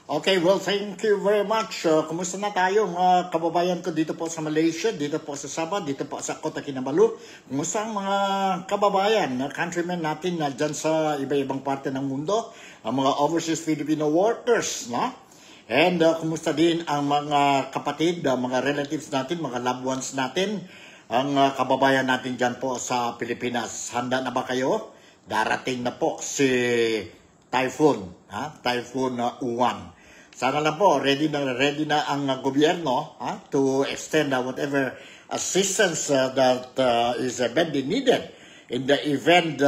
Okay, well, thank you very much. Kumusta na tayo mga kababayan ko dito po sa Malaysia, dito po sa Sabah, dito po sa Kota Kinabalu. Kumusta ang mga kababayan, countrymen natin na dyan sa iba-ibang parte ng mundo, ang mga overseas Filipino workers, no? And kumusta din ang mga kapatid, mga relatives natin, mga loved ones natin, ang kababayan natin dyan po sa Pilipinas. Handa na ba kayo? Darating na po si Typhoon, Typhoon Uwan. Sana lang po, ready na ang gobyerno to extend whatever assistance that is badly needed in the event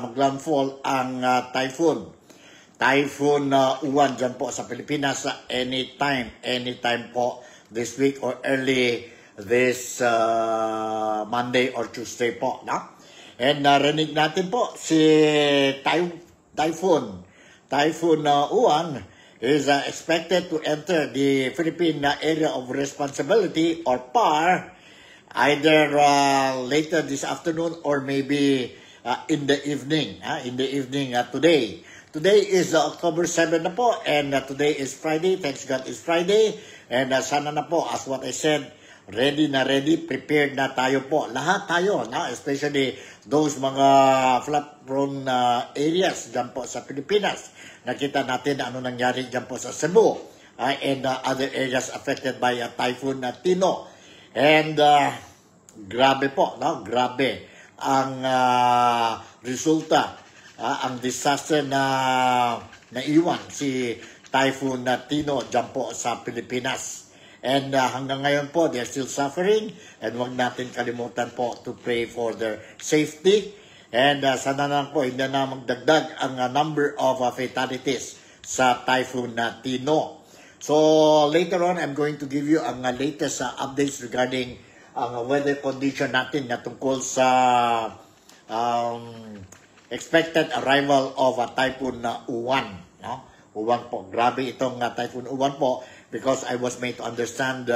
maglandfall ang typhoon. Typhoon Uwan dyan po sa Pilipinas anytime po this week or early this Monday or Tuesday po. No? And narinig natin po si Typhoon Uwan is expected to enter the Philippine Area of Responsibility or PAR either later this afternoon or maybe in the evening. Today. Today is October 7 na po and today is Friday. Thanks God it's Friday. And sana na po, as what I said, ready, prepared na tayo po. Lahat tayo, especially those mga flood-prone areas dyan po sa Pilipinas. Nakita natin ano nangyari dyan po sa Cebu and other areas affected by Typhoon Tino. And grabe po, grabe ang resulta, ang disaster na naiwan si Typhoon Tino dyan po sa Pilipinas. And hanggang ngayon po, they're still suffering. And huwag natin kalimutan po to pray for their safety. And sana lang po, hindi na magdagdag ang number of fatalities sa Typhoon Tino. So later on, I'm going to give you ang latest updates regarding ang weather condition natin na tungkol sa expected arrival of Typhoon Uwan. No? Uwan po. Grabe itong Typhoon Uwan po. Because I was made to understand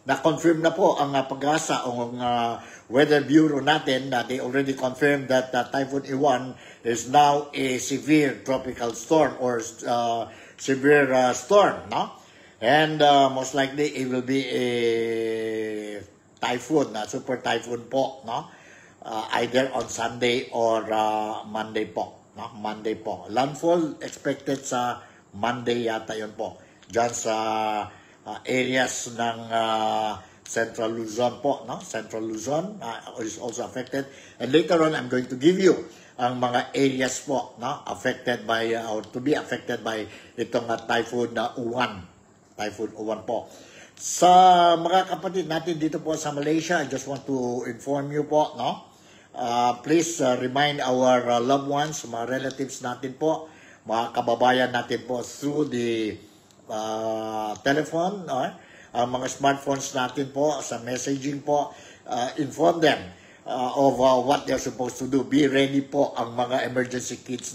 na-confirm na po ang pag-asa ang Weather Bureau natin. They already confirmed that Typhoon Uwan is now a severe tropical storm or severe storm. No? And most likely it will be a typhoon, super typhoon po. No? Either on Sunday or Monday po. No? Monday po. Landfall expected sa Monday yata yun po. Diyan sa areas ng Central Luzon po, no? Central Luzon is also affected. And later on, I'm going to give you ang mga areas po, no? Affected by, or to be affected by itong Typhoon Uwan. Typhoon Uwan po. Sa mga kapatid natin dito po sa Malaysia, I just want to inform you po, no? Please remind our loved ones, mga relatives natin po, mga kababayan natin po through the telephone, ang mga smartphones natin po, sa messaging po, inform them of what they're supposed to do. Be ready po ang mga emergency kits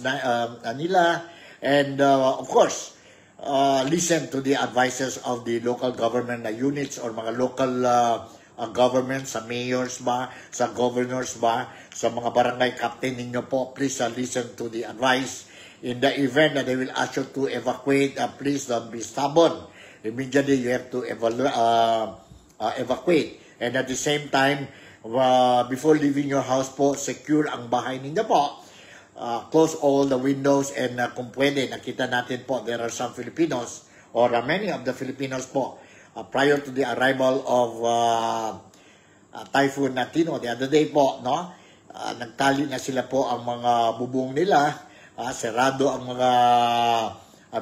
nila. And of course, listen to the advices of the local government units or mga local government, sa mayors ba, sa governors ba, sa mga barangay captain ninyo po. Please listen to the advice. In the event that they will ask you to evacuate, please don't be stubborn. Immediately, you have to evacuate. And at the same time, before leaving your house po, secure ang bahay ninyo po. Close all the windows and kung pwede, nakita natin po, there are some Filipinos or many of the Filipinos po, prior to the arrival of Typhoon Tino, the other day po, no? Nagtali na sila po ang mga bubong nila. Serado ang mga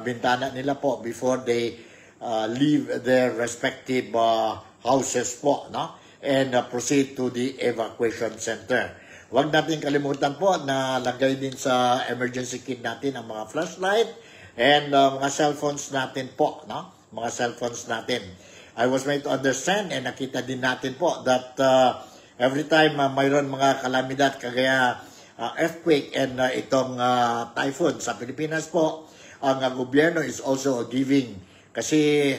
bintana nila po before they leave their respective houses po, no? And proceed to the evacuation center. Huwag natin kalimutan po na lagay din sa emergency kit natin ang mga flashlight and mga cellphones natin po, no? Mga cellphones natin. I was made to understand and nakita din natin po that every time mayroon mga kalamidad kagaya earthquake and itong typhoon sa Pilipinas po, ang gobyerno is also giving kasi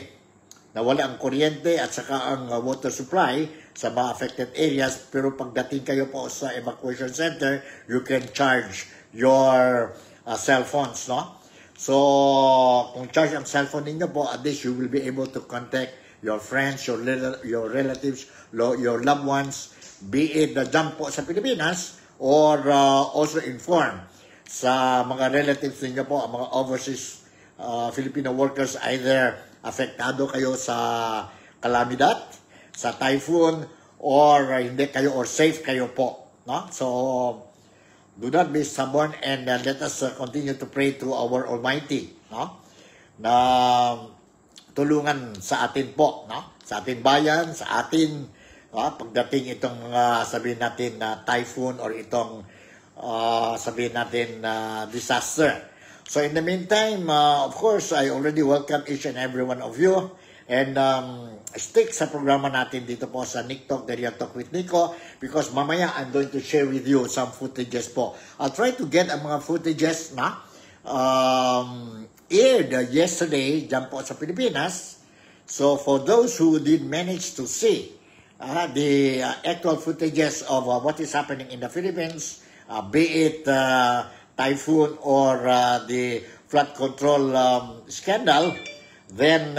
nawala ang kuryente at saka ang water supply sa mga affected areas. Pero pagdating kayo po sa evacuation center, you can charge your cell phones, no? So, kung charge ang cellphone ninyo po, at least you will be able to contact your friends, your relatives, your loved ones, be it dyan po sa Pilipinas, or also inform sa mga relatives ninyo po, ang mga overseas Filipino workers, either apektado kayo sa kalamidad, sa typhoon, or hindi kayo, or safe kayo po. No? So, do not be stubborn, and let us continue to pray to our Almighty, no? Na tulungan sa atin po, no? Sa ating bayan, sa atin, pagdating itong sabihin natin na typhoon or itong sabihin natin disaster. So in the meantime, of course, I already welcome each and every one of you. And stick sa programa natin dito po sa Nick Talk, the Real Talk with Nico, because mamaya I'm going to share with you some footages po. I'll try to get ang mga footages na aired yesterday dyan po sa Pilipinas. So for those who did manage to see the actual footages of what is happening in the Philippines, be it typhoon or the flood control scandal, then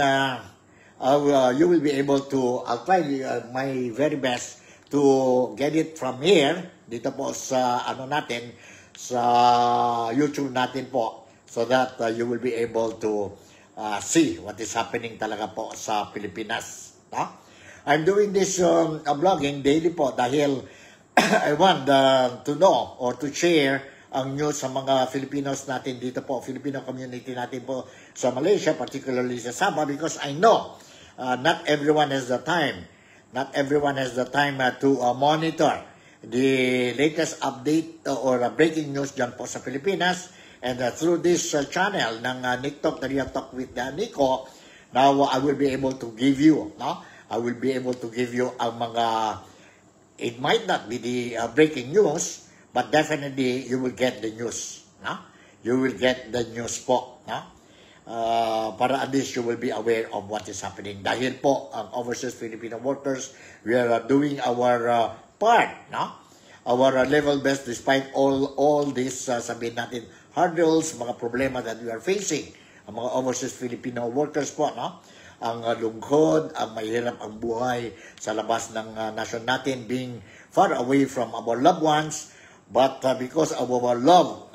you will be able to, I'll try my very best to get it from here, dito po sa natin, sa YouTube natin po, so that you will be able to see what is happening talaga po sa Pilipinas. No? I'm doing this vlogging daily po dahil I want to know or to share ang news sa mga Filipinos natin dito po, Filipino community natin po sa Malaysia, particularly sa Sabah, because I know not everyone has the time. Not everyone has the time to monitor the latest update or breaking news dyan po sa Pilipinas. And through this channel ng Nick Talk, the Real Talk with Nico, now I will be able to give you, no? I will be able to give you ang mga, it might not be the breaking news, but definitely you will get the news. No? You will get the news po. No? Para at least you will be aware of what is happening. Dahil po, ang overseas Filipino workers, we are doing our part. No? Our level best despite all these, sabihin natin, hurdles, mga problema that we are facing. Ang mga overseas Filipino workers po, no? Ang lungkod, ang mahirap ang buhay sa labas ng nation natin, being far away from our loved ones, but because of our love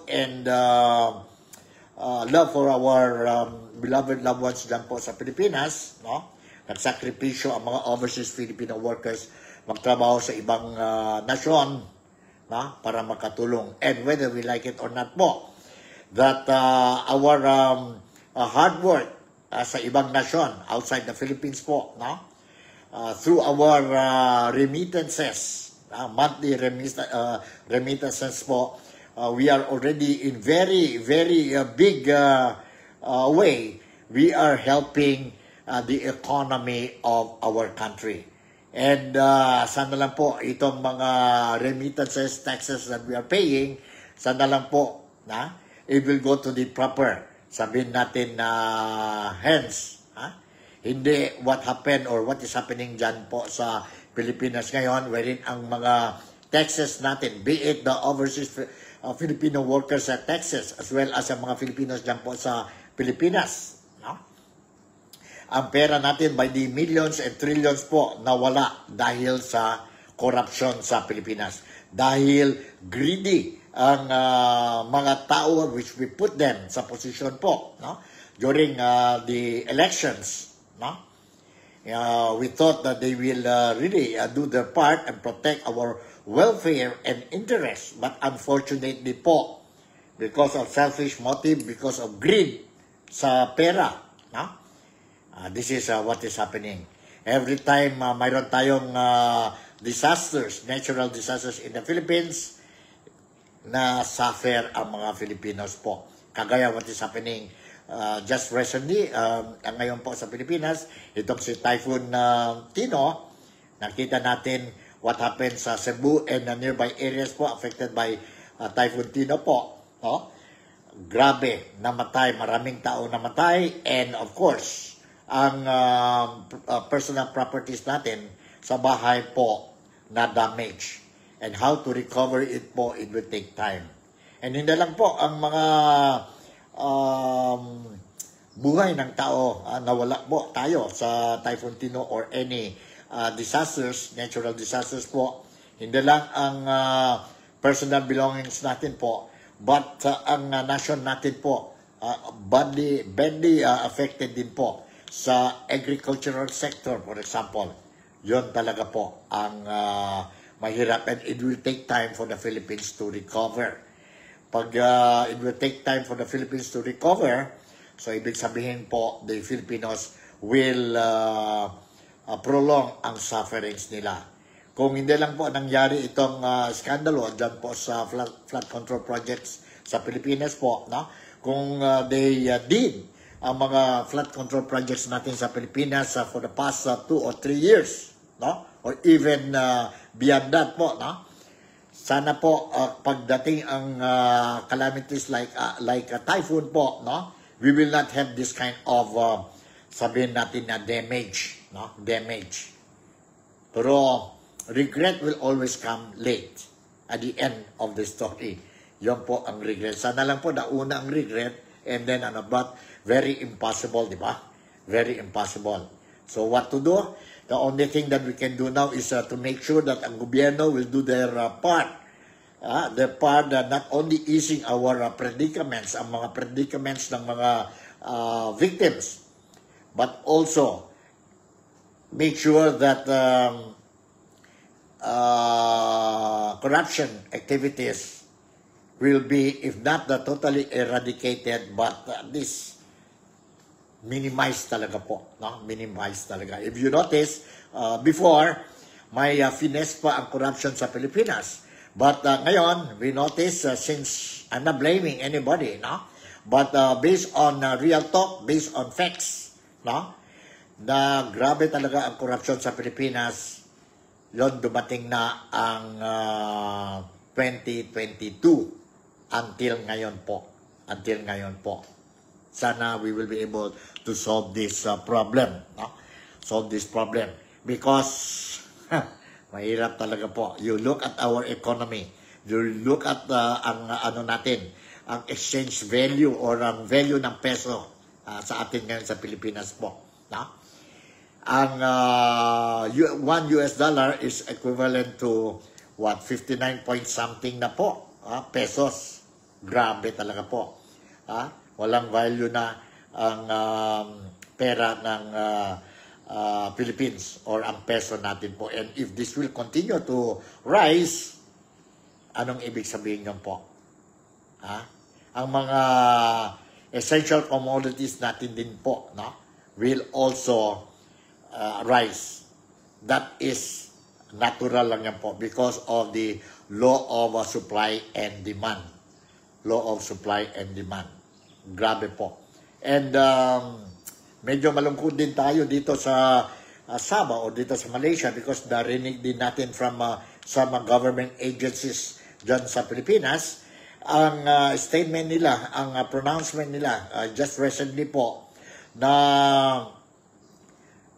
and love for our beloved loved ones dyan po sa Pilipinas, no? Nagsakripisyo ang mga overseas Filipino workers magtrabaho sa ibang nasyon, no? Para makatulong. And whether we like it or not po, that our hard work sa ibang nasyon outside the Philippines po, no? Through our remittances, monthly remittances po, we are already in very big way, we are helping the economy of our country. And sana lang po itong mga remittances, taxes that we are paying, sana lang po na it will go to the proper, sabihin natin na hands. Hindi what happened or what is happening dyan po sa Pilipinas ngayon, wherein ang mga taxes natin, be it the overseas Filipino workers at Texas, as well as ang mga Filipinos dyan po sa Pilipinas. No? Ang pera natin by the millions and trillions po nawala dahil sa corruption sa Pilipinas. Dahil greedy ang mga tao which we put them sa position po, no? During the elections, no? We thought that they will really do their part and protect our welfare and interest, but unfortunately po, because of selfish motive, because of greed sa pera, no? This is what is happening. Every time mayroon tayong disasters, natural disasters in the Philippines, na suffer ang mga Filipinos po. Kagaya what is happening just recently, ngayon po sa Pilipinas, itong si Typhoon Tino, nakita natin what happened sa Cebu and nearby areas po affected by Typhoon Tino po. No? Grabe, namatay, maraming tao namatay, and of course, ang personal properties natin sa bahay po na damage. And how to recover it po, it will take time. And hindi lang po ang mga buhay ng tao, nawala po tayo sa Typhoon Tino or any disasters, natural disasters po. Hindi lang ang personal belongings natin po, but ang nation natin po badly affected din po sa agricultural sector, for example. Yon talaga po ang mahirap, and it will take time for the Philippines to recover. Pag it will take time for the Philippines to recover, so ibig sabihin po, the Filipinos will prolong ang sufferings nila. Kung hindi lang po nangyari itong skandalo dyan po sa flood control projects sa Pilipinas po, no? Kung they did ang mga flood control projects natin sa Pilipinas for the past 2 or 3 years, no? Or even beyond that po, no? Sana po pagdating ang calamities like a typhoon po, no? We will not have this kind of sabihin natin na damage, no? Damage. Pero regret will always come late at the end of the story. Yon po ang regret. Sana lang po nauna ang regret, and then but very impossible, di ba? Very impossible. So what to do? The only thing that we can do now is to make sure that ang gobyerno will do their part. Their part not only easing our predicaments, ang mga predicaments ng mga victims, but also make sure that corruption activities will be, if not totally eradicated, but at least minimize talaga po, no? Minimize talaga. If you notice, before, may finesse pa ang corruption sa Pilipinas. But ngayon, we notice, since I'm not blaming anybody, no? But based on real talk, based on facts, no? Na grabe talaga ang corruption sa Pilipinas, yon dumating na ang 2022 until ngayon po. Until ngayon po. Sana we will be able to solve this problem. No? Solve this problem. Because mahirap talaga po. You look at our economy. You look at ang ano natin, ang exchange value or ang value ng peso sa atin ngayon sa Pilipinas po. No? Ang $1 is equivalent to what, 59 point something na po pesos. Grabe talaga po. Walang value na ang pera ng Philippines or ang peso natin po. And if this will continue to rise, anong ibig sabihin yun po? Ang mga essential commodities natin din po, no, will also rise. That is natural lang yan po because of the law of supply and demand. Law of supply and demand. Grabe po. And medyo malungkot din tayo dito sa Sabah o dito sa Malaysia because narinig din natin from some government agencies dyan sa Pilipinas. Ang statement nila, ang pronouncement nila just recently po na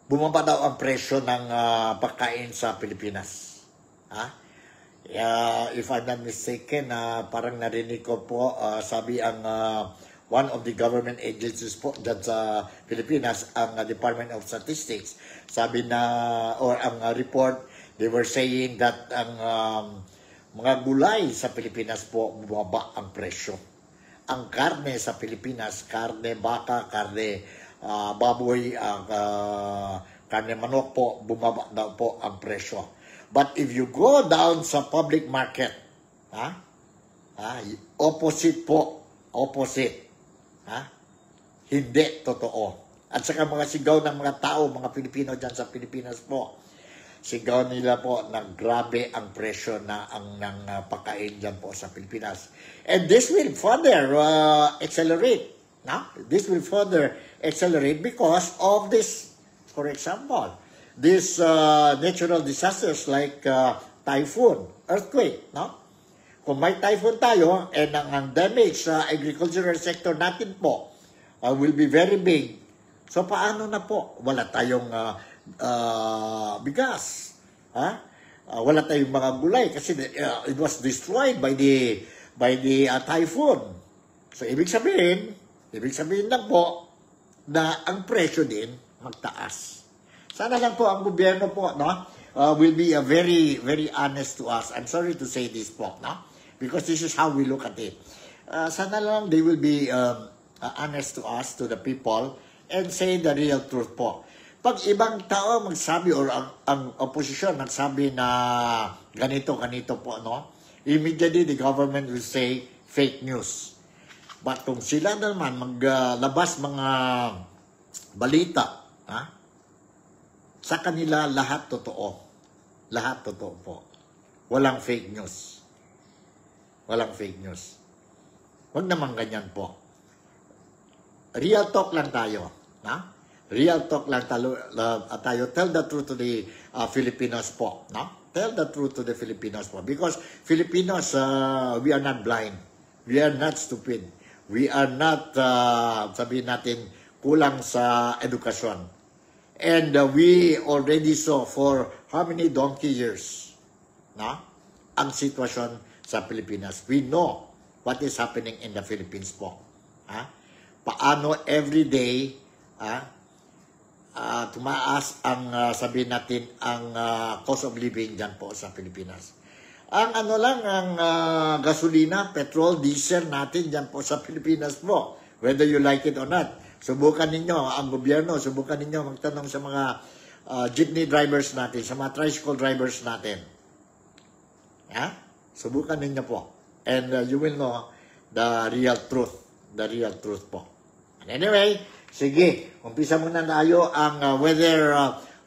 bumaba daw ang presyo ng pagkain sa Pilipinas. If I'm not mistaken, parang narinig ko po, sabi ang one of the government agencies po dyan sa Pilipinas, ang Department of Statistics, sabi na, or ang report, they were saying that ang mga gulay sa Pilipinas po, bumaba ang presyo. Ang karne sa Pilipinas, karne baka, karne baboy, karne manok po, bumaba daw po ang presyo. But if you go down sa public market, opposite po, opposite. Hindi totoo. At saka mga sigaw ng mga tao, mga Pilipino dyan sa Pilipinas po, sigaw nila po na grabe ang presyo na ng pagkain dyan po sa Pilipinas. And this will further accelerate. This will further accelerate because of this, for example, these natural disasters like typhoon, earthquake. Kung may typhoon tayo, and ang damage sa agricultural sector natin po will be very big. So paano na po? Wala tayong bigas. Wala tayong mga gulay kasi it was destroyed by the typhoon. So ibig sabihin, Ibig sabihin lang po na ang presyo din magtaas. Sana lang po ang gobyerno po, no, will be very, very honest to us. I'm sorry to say this po, no, because this is how we look at it. Sana lang they will be honest to us, to the people, and say the real truth po. Pag ibang tao magsabi or ang opposition nagsabi na ganito po, no, immediately the government will say fake news. But kung sila naman maglabas mga balita, sa kanila lahat totoo. Lahat totoo po. Walang fake news. Walang fake news. Huwag naman ganyan po. Real talk lang tayo. Real talk lang tayo. Tell the truth to the Filipinos po. Tell the truth to the Filipinos po. Because Filipinos, we are not blind. We are not stupid. We are not, sabihin natin, kulang sa edukasyon. And we already saw for how many donkey years ang sitwasyon sa Pilipinas. We know what is happening in the Philippines po. Paano everyday tumaas ang sabihin natin ang cost of living dyan po sa Pilipinas. Ang ang gasolina, petrol, diesel natin dyan po sa Pilipinas po. Whether you like it or not. Subukan ninyo, ang gobyerno, subukan ninyo magtanong sa mga jeepney drivers natin, sa mga tricycle drivers natin. Subukan ninyo po. And you will know the real truth. The real truth po. And anyway, sige, umpisa muna tayo ang weather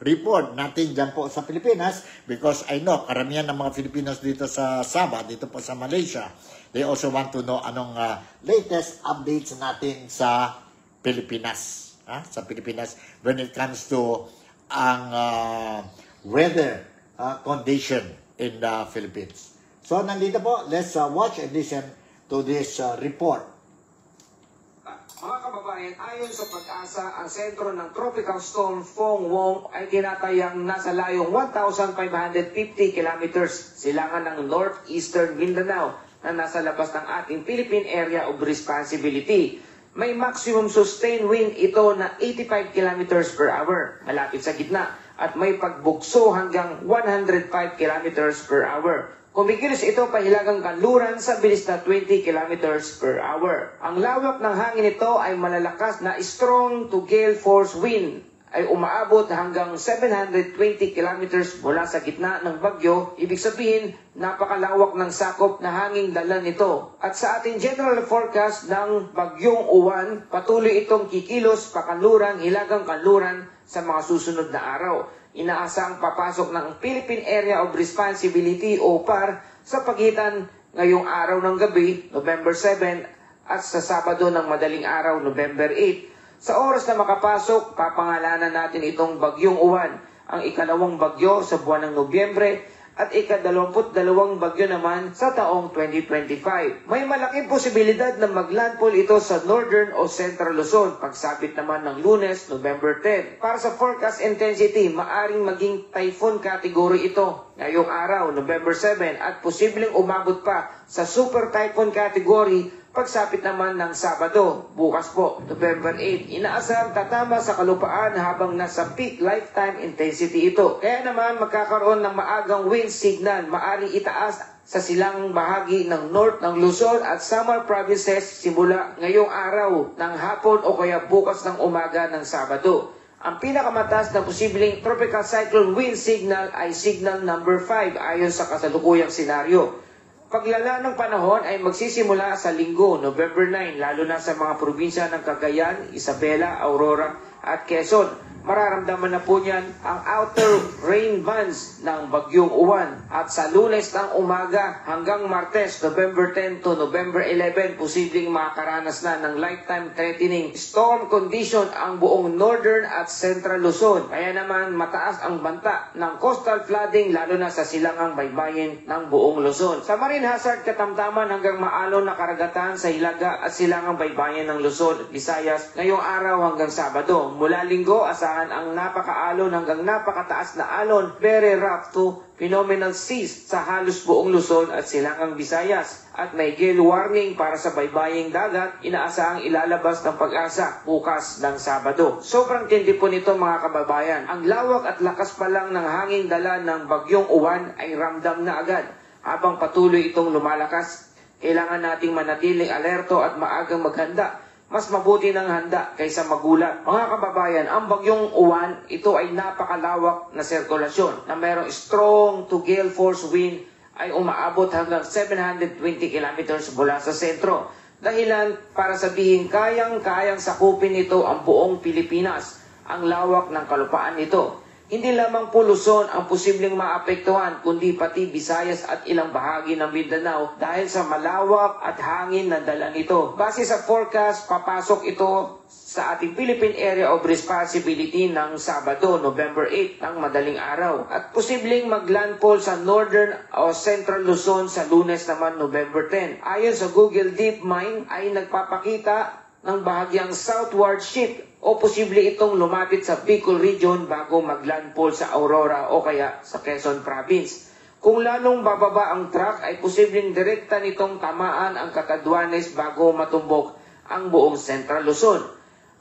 report natin dyan po sa Pilipinas because I know, karamihan ng mga Filipinos dito sa Sabah, dito po sa Malaysia, they also want to know anong latest updates natin sa Pilipinas. Sa Pilipinas when it comes to ang weather condition in the Philippines. So, nandito po, let's watch and listen to this report. Mga kababayan, ayon sa Pag-asa, ang sentro ng Tropical Storm Fong Wong ay tinatayang nasa layong 1,550 kilometers silangan ng northeastern Mindanao na nasa labas ng ating Philippine Area of Responsibility. May maximum sustained wind ito na 85 kilometers per hour, malapit sa gitna, at may pagbukso hanggang 105 kilometers per hour. Kumikilos ito pahilagang kanluran sa bilis na 20 kilometers per hour. Ang lawak ng hangin nito ay malalakas na strong to gale force wind ay umaabot hanggang 720 kilometers mula sa gitna ng bagyo. Ibig sabihin, napakalawak ng sakop na hanging dala nito. At sa ating general forecast ng bagyong Uwan, patuloy itong kikilos pakanluran, hilagang kanluran sa mga susunod na araw. Inaasang papasok ng Philippine Area of Responsibility o PAR sa pagitan ngayong araw ng gabi, November 7, at sa Sabado ng madaling araw, November 8. Sa oras na makapasok, papangalanan natin itong bagyong Uwan, ang ikalawang bagyo sa buwan ng Nobyembre at ika-22 bagyo naman sa taong 2025. May malaking posibilidad na maglandfall ito sa Northern o Central Luzon, pagsapit naman ng Lunes, November 10. Para sa forecast intensity, maaring maging typhoon category ito ngayong araw, November 7, at posibleng umabot pa sa super typhoon category pagsapit naman ng Sabado, bukas po, November 8. Inaasahang tatama sa kalupaan habang nasa peak lifetime intensity ito. Kaya naman magkakaroon ng maagang wind signal, maaring itaas sa silangang bahagi ng north ng Luzon at Samar provinces simula ngayong araw ng hapon o kaya bukas ng umaga ng Sabado. Ang pinakamataas na posibleng tropical cyclone wind signal ay signal number 5 ayon sa kasalukuyang senaryo. Paglala ng panahon ay magsisimula sa Linggo, November 9, lalo na sa mga probinsya ng Cagayan, Isabela, Aurora at Quezon. Mararamdaman na po niyan ang outer rain bands ng bagyong Uwan. At sa Lunes ng umaga hanggang Martes, November 10 to November 11, posibleng makakaranas na ng lifetime threatening storm condition ang buong Northern at Central Luzon. Kaya naman mataas ang banta ng coastal flooding lalo na sa silangang baybayin ng buong Luzon. Sa marine hazard katamtaman hanggang maalon na karagatan sa Hilaga at silangang baybayin ng Luzon at Visayas ngayong araw hanggang Sabado. Mula Linggo, asahan inaasahan ang napakaalon hanggang napakataas na alon, very rough to phenomenal seas sa halos buong Luzon at Silangang Visayas. At may gale warning para sa baybaying dagat, inaasahang ilalabas ng Pag-asa bukas ng Sabado. Sobrang tindi po nito mga kababayan. Ang lawak at lakas pa lang ng hangin dala ng bagyong Uwan ay ramdam na agad. Habang patuloy itong lumalakas, kailangan nating manatiling alerto at maagang maghanda. Mas mabuti ng handa kaysa magulat. Mga kababayan, ang bagyong Uwan, ito ay napakalawak na sirkulasyon na mayroong strong to gale force wind ay umaabot hanggang 720 kilometers mula sa sentro. Dahilan para sabihin kayang-kayang sakupin nito ang buong Pilipinas, ang lawak ng kalupaan nito. Hindi lamang po Luzon ang posibleng maapektuhan, kundi pati Visayas at ilang bahagi ng Mindanao dahil sa malawak at hangin na dala nito. Base sa forecast, papasok ito sa ating Philippine Area of Responsibility ng Sabado, November 8 ng madaling araw. At posibleng maglandfall sa Northern o Central Luzon sa Lunes naman, November 10. Ayon sa Google DeepMind ay nagpapakita ng bahagyang southward shift o posible itong lumapit sa Bicol Region bago maglandfall sa Aurora o kaya sa Quezon Province. Kung lalong bababa ang track ay posibleng direkta nitong tamaan ang Catanduanes bago matumbok ang buong Central Luzon.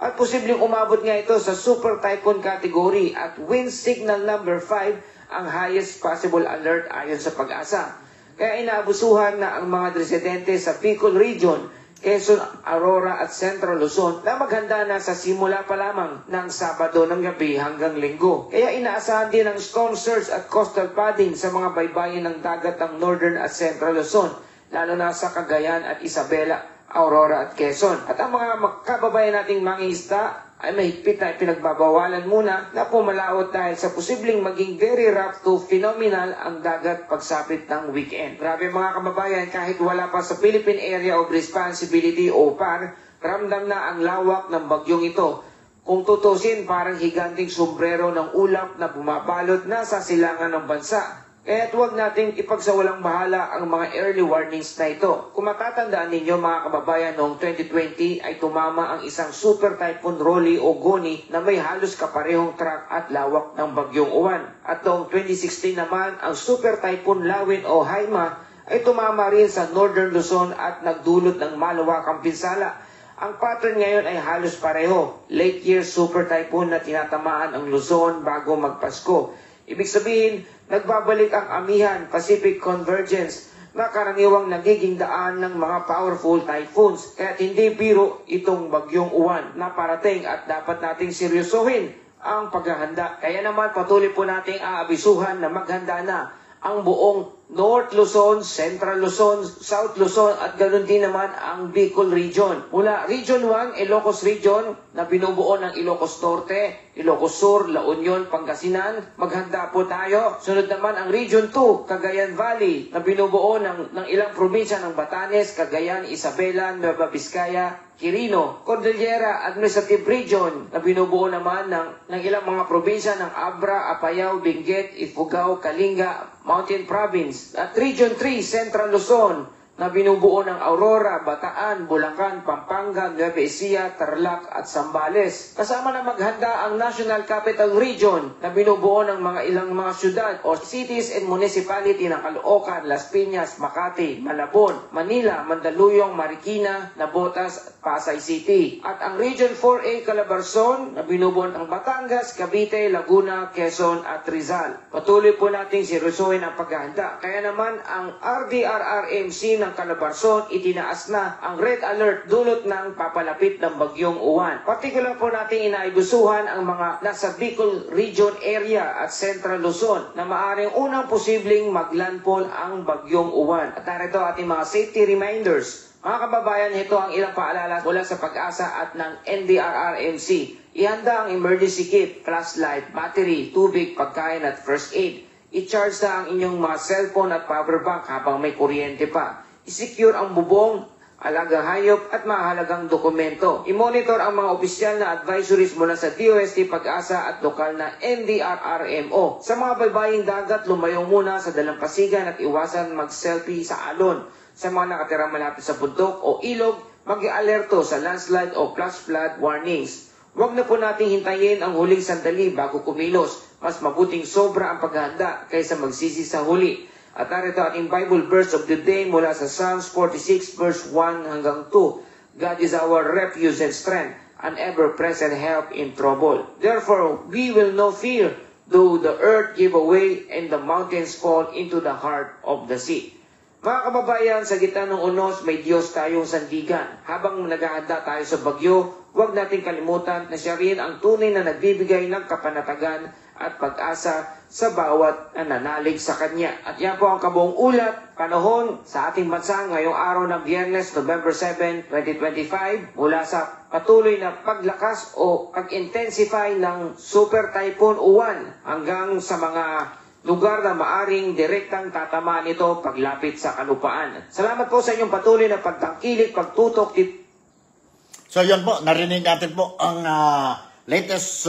At posibleng umabot nga ito sa Super Typhoon category at wind signal number 5 ang highest possible alert ayon sa Pag-asa. Kaya inaabusuhan na ang mga residente sa Bicol Region, Quezon, Aurora at Central Luzon na maghanda na sa simula pa lamang ng Sabado ng gabi hanggang Linggo. Kaya inaasahan din ang storm surge at coastal flooding sa mga baybayin ng dagat ng Northern at Central Luzon, lalo na sa Cagayan at Isabela, Aurora at Quezon. At ang mga kababayan nating mangingisda ay mahigpit na pinagbabawalan muna na pumalaot dahil sa posibleng maging very rough to phenomenal ang dagat pagsapit ng weekend. Grabe mga kababayan, kahit wala pa sa Philippine Area of Responsibility o PAR, ramdam na ang lawak ng bagyong ito. Kung tutusin, parang higanting sombrero ng ulap na bumabalot na sa silangan ng bansa. Kaya't huwag nating ipagsawalang bahala ang mga early warnings na ito. Kung matatandaan ninyo mga kababayan, noong 2020 ay tumama ang isang Super Typhoon Rolly o Goni na may halos kaparehong track at lawak ng bagyong Uwan. At noong 2016 naman, ang Super Typhoon Lawin o Haima ay tumama rin sa Northern Luzon at nagdulot ng malawakang pinsala. Ang pattern ngayon ay halos pareho. Late year super typhoon na tinatamaan ang Luzon bago magpasko. Ibig sabihin, nagbabalik ang amihan Pacific Convergence na karaniwang nagiging daan ng mga powerful typhoons. Kaya hindi biro itong bagyong Uwan na parating at dapat nating seryosohin ang paghahanda. Kaya naman patuloy po nating aabisuhan na maghanda na ang buong North Luzon, Central Luzon, South Luzon at ganoon din naman ang Bicol Region. Mula Region 1, Ilocos Region na binubuo ng Ilocos Norte, Ilocos Sur, La Union, Pangasinan, maghanda po tayo. Sunod naman ang Region 2, Cagayan Valley na binubuo ng ilang probinsya ng Batanes, Cagayan, Isabela, Nueva Vizcaya, Quirino, Cordillera Administrative Region na binubuo naman ng ilang mga probinsya ng Abra, Apayao, Benguet, Ifugao, Kalinga, Mountain Province. At Region 3, Central Luzon na binubuo ng Aurora, Bataan, Bulacan, Pampanga, Nueva Ecija, Tarlac at Zambales. Kasama na maghanda ang National Capital Region na binubuo ng ilang mga syudad o cities and municipality ng Caloocan, Las Piñas, Makati, Malabon, Manila, Mandaluyong, Marikina, Navotas at Pasay City. At ang Region 4A Calabarzon na binubuo ng Batangas, Cavite, Laguna, Quezon at Rizal. Patuloy po nating seryosohin ang paghahanda. Kaya naman ang RDRRMC ng Calabarzon, itinaas na ang red alert dulot ng papalapit ng bagyong Uwan. Partikular po natin inaibusuhan ang mga nasa Bicol Region area at Central Luzon na maaring unang posibleng maglandfall ang bagyong Uwan. At narito ating mga safety reminders. Mga kababayan, ito ang ilang paalala mula sa Pag-asa at ng NDRRMC. Ihanda ang emergency kit, flashlight, battery, tubig, pagkain at first aid. I-charge na ang inyong mga cellphone at power bank habang may kuryente pa. I-secure ang bubong, alagang hayop at mahalagang dokumento. I-monitor ang mga opisyal na advisories mula sa DOST, Pag-asa at lokal na NDRRMO. Sa mga baybaying dagat, lumayo muna sa dalampasigan at iwasan mag-selfie sa alon. Sa mga nakatirang malapit sa bundok o ilog, mag-i-alerto sa landslide o flash flood warnings. Huwag na po nating hintayin ang huling sandali bago kumilos. Mas mabuting sobra ang paghahanda kaysa magsisi sa huli. At narito ating Bible verse of the day mula sa Psalms 46 verse 1 hanggang 2. God is our refuge and strength, an ever-present help in trouble. Therefore, we will no fear, though the earth give away and the mountains fall into the heart of the sea. Mga kababayan, sa gitna ng unos, may Diyos tayong sandigan. Habang naghahanda tayo sa bagyo, huwag nating kalimutan na siya rin ang tunay na nagbibigay ng kapanatagan at pag-asa sa bawat nananalig sa Kanya. At yan po ang kabuong ulat, panahon sa ating bansa ngayong araw ng Biyernes, November 7, 2025, mula sa patuloy na paglakas o pag-intensify ng Super Typhoon Uwan hanggang sa mga lugar na maaring direktang tatamaan ito paglapit sa kalupaan. Salamat po sa inyong patuloy na pagtangkilik, pagtutok. So yun po, narinig natin po ang latest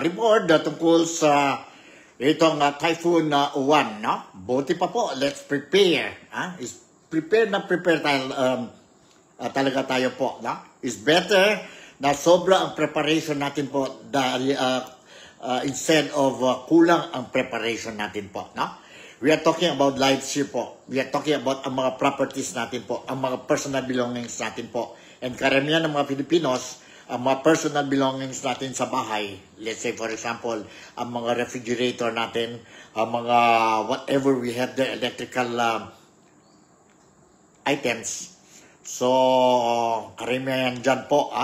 report tungkol sa itong Typhoon Uwan. No? Buti pa po, let's prepare. Prepare tayo, talaga tayo po. No? It's better na sobra ang preparation natin po dahil instead of kulang ang preparation natin po. No? We are talking about lives here po. We are talking about ang mga properties natin po, ang mga personal belongings natin po. And karamihan ng mga Filipinos, ang mga personal belongings natin sa bahay, let's say for example, ang mga refrigerator natin, ang mga whatever we have there, electrical items. So, karamihan dyan po,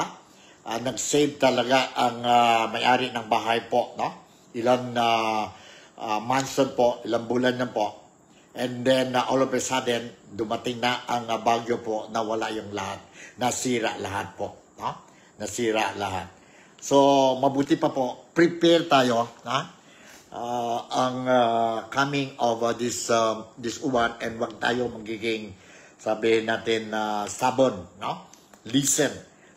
nag-save talaga ang may-ari ng bahay po, no? Ilang months po, ilang bulan na po. And then, all of a sudden, dumating na ang bagyo po, nawala yung lahat. Nasira lahat po, no? Nasira lahat. So, mabuti pa po, prepare tayo, ang coming of this uwan, and wag tayo magiging, sabihin natin, stubborn, no? Listen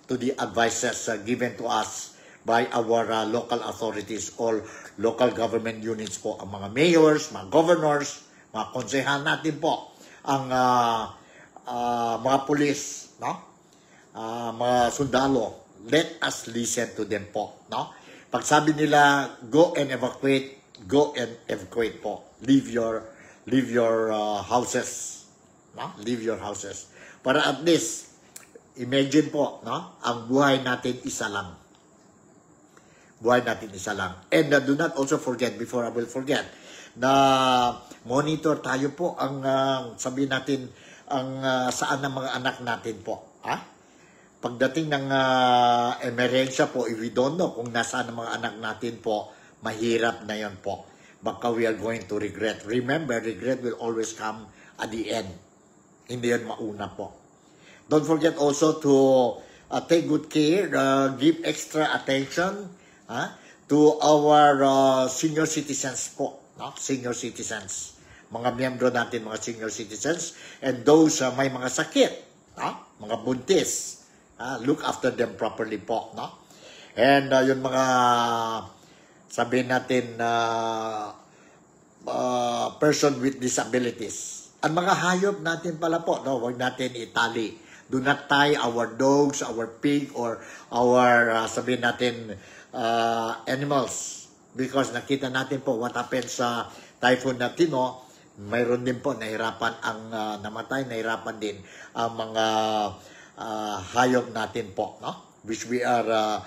to the advices given to us by our local authorities or local government units po, ang mga mayors, mga governors, mga konsehan natin po, ang mga pulis, no? Mga sundalo. Let us listen to them po, no? Pag sabi nila, go and evacuate po. Leave your houses, no? Leave your houses. Para at least imagine po, no? Ang buhay natin isa lang. Buhay natin isa lang. And do not also forget, before I will forget, na monitor tayo po ang sabihin natin ang saan ng mga anak natin po. Pagdating ng emerensya po, if we don't know kung nasaan ang mga anak natin po, mahirap na yon po. Baka we are going to regret. Remember, regret will always come at the end. Hindi yan mauna po. Don't forget also to take good care, give extra attention to our senior citizens po, no? Senior citizens. Mga miyembro natin, mga senior citizens, and those may mga sakit, mga buntis, look after them properly po, no? And yung mga, sabihin natin, person with disabilities. Ang mga hayop natin pala po, no? Huwag natin itali. Do not tie our dogs, our pig, or our, sabihin natin, animals. Because nakita natin po what happened sa Typhoon Tino, mayroon din po nahirapan ang namatay, nahirapan din ang mga hayop natin po, no? Which we are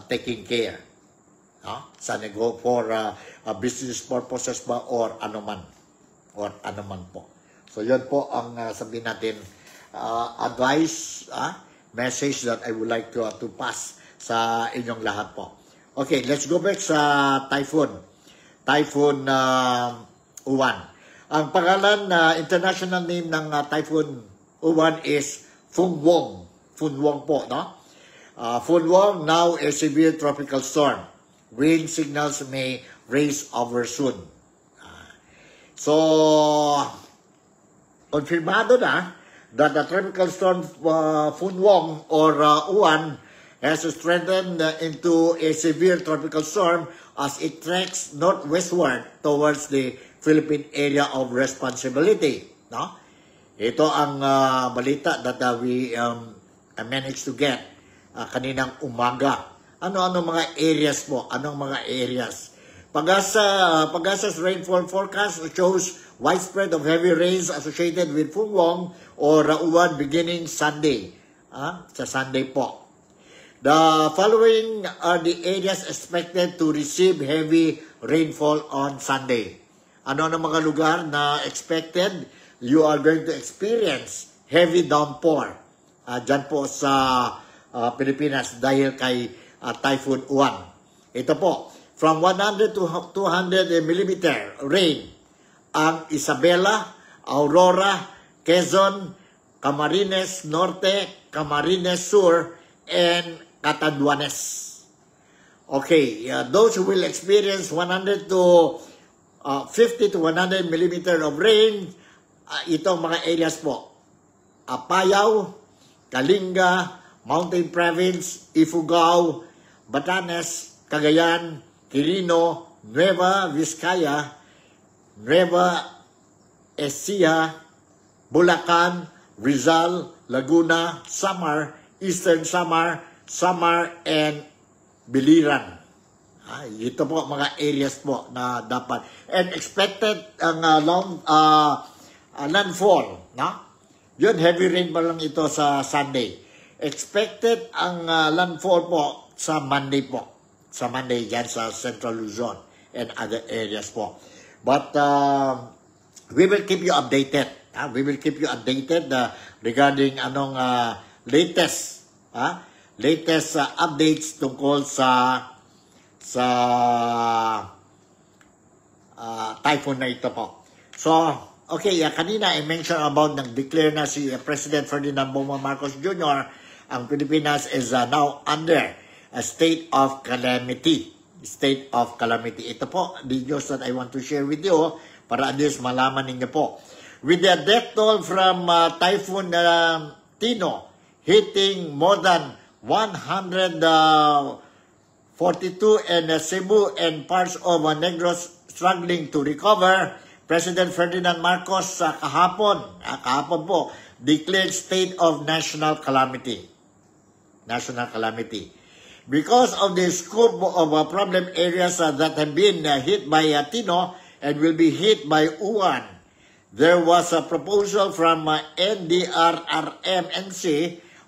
taking care. No? Sana go for business purposes ba or anuman. Or anuman po. So yun po ang sabihin natin, advice, message that I would like to pass sa inyong lahat po. Okay, let's go back sa Typhoon Uwan. Ang pangalan international name ng Typhoon Uwan is Phunwong. Phunwong po, no? Phunwong now a severe tropical storm. Wind signals may raise over soon. So, konfirmado na that the tropical storm Phunwong or Uwan has strengthened into a severe tropical storm as it treks northwestward towards the Philippine area of responsibility. No? Ito ang balita that we managed to get kaninang umaga. Ano-ano mga areas po? Anong mga areas? Pag-asa's rainfall forecast shows widespread of heavy rains associated with Phu Vuong or Rauan beginning Sunday. Sa Sunday po. The following are the areas expected to receive heavy rainfall on Sunday. Ano ang mga lugar na expected? You are going to experience heavy downpour dyan po sa Pilipinas dahil kay Typhoon Uwan. Ito po, from 100 to 200 millimeter rain ang Isabela, Aurora, Quezon, Camarines Norte, Camarines Sur, and Catanduanes. Okay, those who will experience 100 to 50 to 100 millimeter of rain, itong mga areas po. Apayao, Kalinga, Mountain Province, Ifugao, Batanes, Cagayan, Quirino, Nueva Vizcaya, Nueva Ecija, Bulacan, Rizal, Laguna, Samar, Eastern Samar, and Biliran. Ito po mga areas po na dapat. And expected ang landfall. Yun, heavy rain pa lang ito sa Sunday. Expected ang landfall po sa Monday po. Sa Monday dyan sa Central Luzon and other areas po. But we will keep you updated. We will keep you updated regarding anong latest updates tungkol sa typhoon na ito po. So, okay, kanina I mentioned about nag-declare na si President Ferdinand Bongbong Marcos Jr. Ang Pilipinas is now under a state of calamity. State of calamity. Ito po, the news that I want to share with you para at least malaman ninyo po. With the death toll from Typhoon Tino hitting more than 142 and Cebu and parts of Negros struggling to recover, President Ferdinand Marcos kahapon po, declared state of national calamity. National calamity. Because of the scope of problem areas that have been hit by Tino and will be hit by Uwan, there was a proposal from NDRRMNC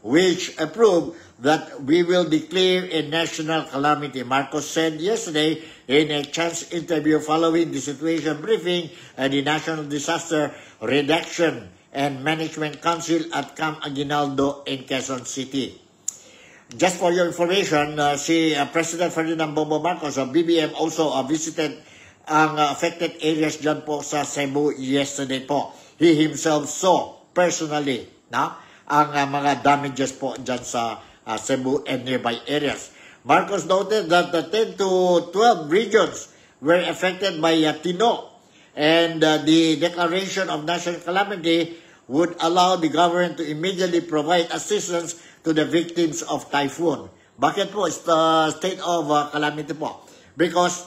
which approved that we will declare a national calamity. Marcos said yesterday in a chance interview following the situation briefing at the National Disaster Reduction and Management Council at Camp Aguinaldo in Quezon City. Just for your information, si President Ferdinand Bongbong Marcos of BBM also visited ang affected areas dyan po sa Cebu yesterday po. He himself saw personally ang mga damages po dyan sa Cebu and nearby areas. Marcos noted that the 10 to 12 regions were affected by Tino, and the declaration of national calamity would allow the government to immediately provide assistance to the victims of typhoon. Bakit po state of calamity po? Because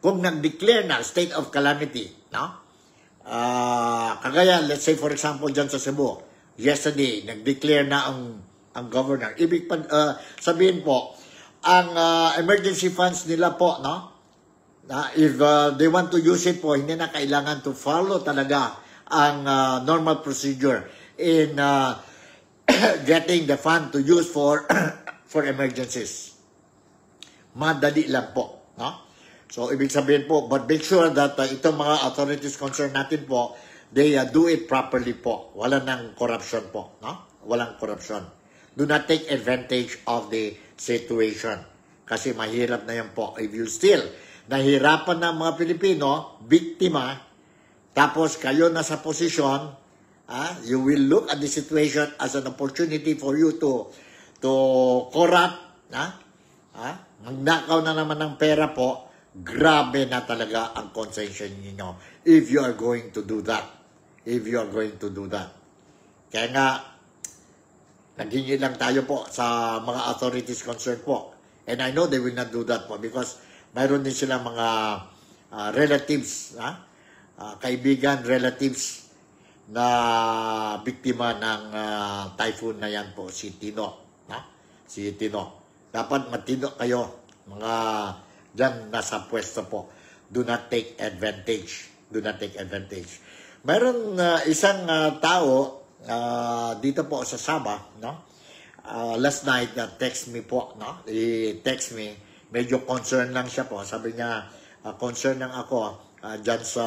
kung nag-declare na state of calamity, kagaya, let's say for example dyan sa Cebu, yesterday, nag-declare na ang governor. Ibig sabihin po, ang emergency funds nila po, if they want to use it po, hindi na kailangan to follow talaga ang normal procedure in getting the fund to use for emergencies. Madali lang po. So, ibig sabihin po, but make sure that itong mga authorities concerned natin po, they do it properly po. Wala nang corruption po. Walang corruption. Do not take advantage of the situation. Kasi mahirap na yan po. If you still nahirapan ng mga Pilipino, biktima, tapos kayo nasa posisyon, you will look at the situation as an opportunity for you to corrupt, magnakaw na naman ng pera po, grabe na talaga ang konsensya ninyo if you are going to do that. If you are going to do that. Kaya nga, naghingi lang tayo po sa mga authorities concerned po. And I know they will not do that po because mayroon din silang mga relatives, kaibigan, relatives na biktima ng typhoon na yan po, si Tino. Si Tino. dapat matino kayo, mga dyan nasa pwesto po. Do not take advantage. Do not take advantage. Mayroon isang tao dito po sa Sabah, no? Last night, text me po, no? I-text me, medyo concerned lang siya po. Sabi niya, concerned lang ako dyan sa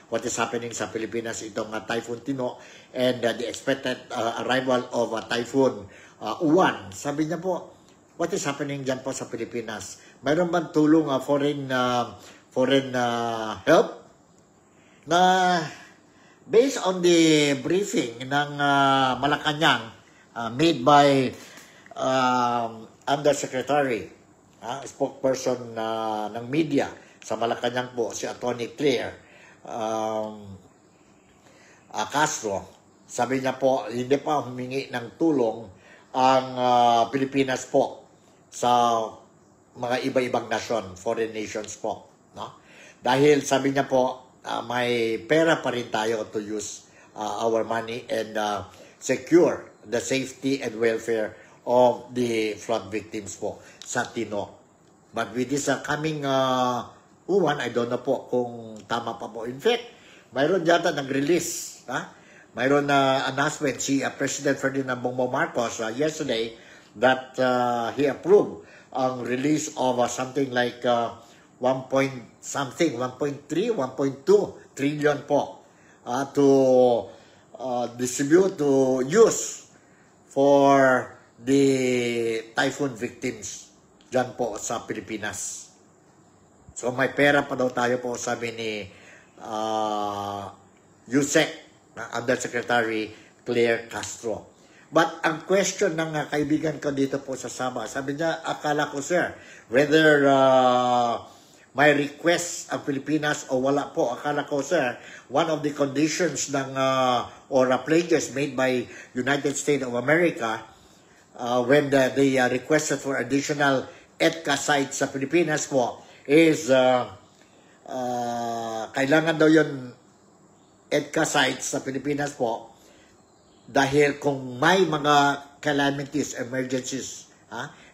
what is happening sa Pilipinas, itong Typhoon Tino and the expected arrival of Typhoon Uwan. Sabi niya po, what is happening dyan po sa Pilipinas? Mayroon bang tulong foreign help? Na based on the briefing ng Malacanang, made by Undersecretary, spokesperson ng media sa Malacanang po, si Atty. Claire Castro. Sabi niya po, hindi pa humingi ng tulong ang Pilipinas po sa mga iba-ibang nasyon, foreign nations po. No? Dahil sabi niya po, may pera pa rin tayo to use our money and secure the safety and welfare of the flood victims po sa Tino. But with this coming uwan, I don't know po kung tama pa po. In fact, mayroon yata nag-release. Mayroon na announcement si President Ferdinand Bongbong Marcos yesterday that he approved ang release of something like 1.3, 1.2 trillion po to distribute, to use for the typhoon victims dyan po sa Pilipinas. So may pera pa daw tayo po, sabi ni USEC, Undersecretary Claire Castro. But ang question ng kaibigan ko dito po sa Sabah, sabi niya, akala ko sir, whether may request ang Pilipinas o wala po. Akala ko sir, one of the conditions ng or pledges made by United States of America when they requested for additional EDCA sites sa Pilipinas po is kailangan daw yun EDCA sites sa Pilipinas po dahil kung may mga calamities, emergencies,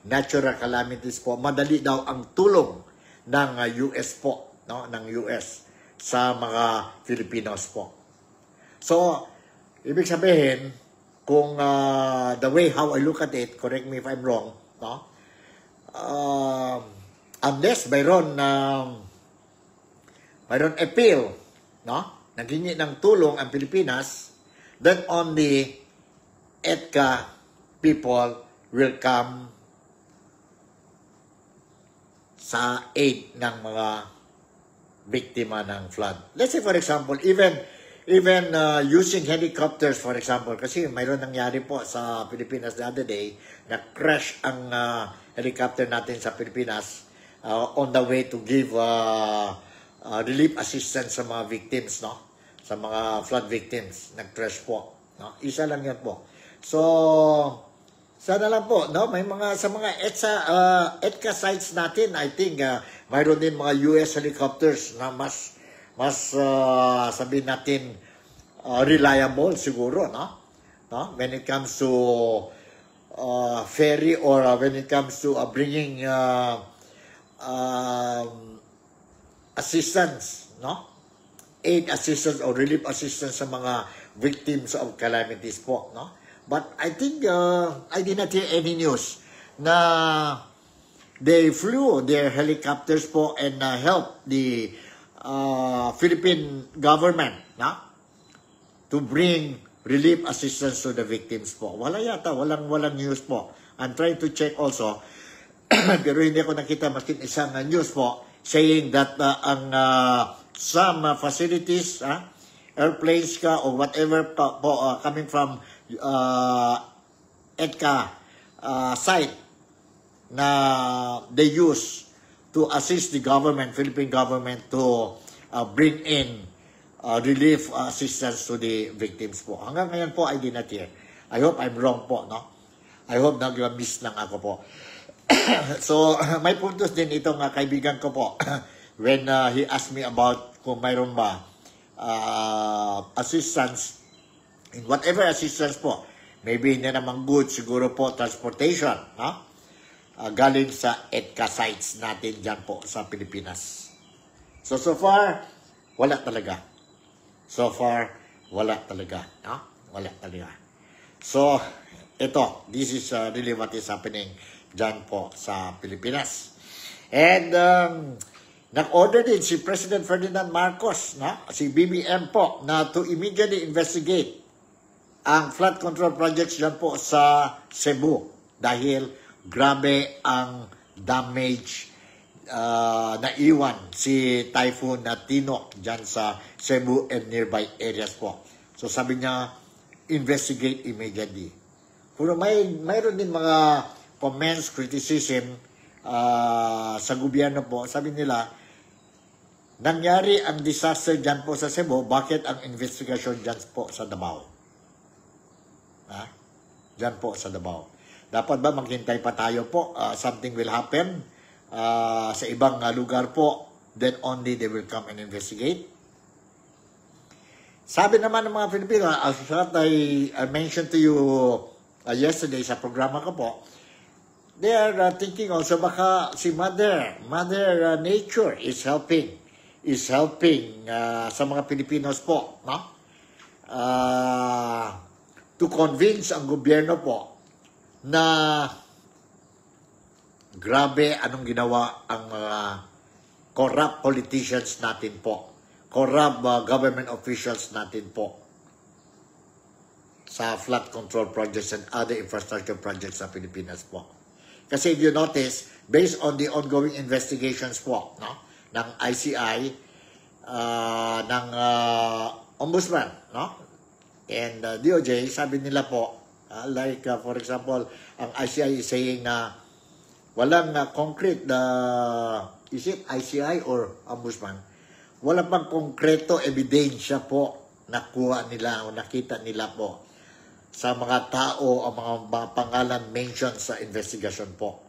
natural calamities po, madali daw ang tulong ng US po, no, ng US sa mga Filipinos po. So, ibig sabihin, kung the way how I look at it, correct me if I'm wrong, no? Unless mayroon appeal, no? Naghingi ng tulong ang Pilipinas, then only EDCA people will come sa aid ng mga biktima ng flood. Let's say for example, even using helicopters for example, kasi mayroon nangyari po sa Pilipinas the other day, na crash ang helicopter natin sa Pilipinas on the way to give relief assistance sa mga victims, no? Sa mga flood victims, nag-crash po, no? Isa lang yan po. So, sana lang po, no? May mga sa mga EDCA sites natin, I think mayroon din mga US helicopters na mas sabihin natin reliable siguro, no? When it comes to ferry or when it comes to bringing assistance, no? Aid assistance or relief assistance sa mga victims of calamities po, no? But I think I did not hear any news na they flew their helicopters po and helped the Philippine government, no? To bring relief assistance to the victims po. Wala yata, walang news po. I'm trying to check also, pero hindi ako nakita maskin isang news po saying that ang some facilities, airplanes ka or whatever po, coming from EDCA site na they use to assist the government, Philippine government to bring in relief assistance to the victims po. Hanggang ngayon po, I did not hear. I hope I'm wrong po, no? I hope nag-miss lang ako po. So, may puntos din itong kaibigan ko po when he asked me about kung mayroon ba assistance, in whatever assistance po. Maybe hindi naman good, siguro po transportation, no? galing sa EDCA sites natin dyan po sa Pilipinas. So far, wala talaga. So far, wala talaga. No? Wala talaga. So, this is really what is happening dyan po sa Pilipinas. And, nag-order din si President Ferdinand Marcos, si BBM po, na to immediately investigate ang flood control projects dyan po sa Cebu. Dahil grabe ang damage na iwan si Typhoon Tino dyan sa Cebu and nearby areas po. So sabi niya, investigate immediately. Pero mayroon din mga comments, criticism sa gobyerno po. Sabi nila, nangyari ang disaster dyan po sa Cebu, bakit ang investigation dyan po sa Davao? Dyan po sa Davao. Dapat ba maghintay pa tayo po? Something will happen sa ibang lugar po, then only they will come and investigate. Sabi naman ng mga Pilipino, as what I mentioned to you yesterday sa programa ko po, they are thinking also baka si Mother Nature is helping sa mga Pilipinos po, no? To convince ang gobyerno po na grabe anong ginawa ang mga corrupt politicians natin po, corrupt government officials natin po sa flood control projects and other infrastructure projects sa Pilipinas po. Kasi if you notice, based on the ongoing investigations po, no, ng ICI, ng Ombudsman, no, and DOJ, sabi nila po, for example, ang ICI is saying na walang concrete, is it ICI or Ombudsman? Wala pang konkreto ebidensya po nakuha nila o nakita nila po sa mga tao o mga pangalan mentioned sa investigation po,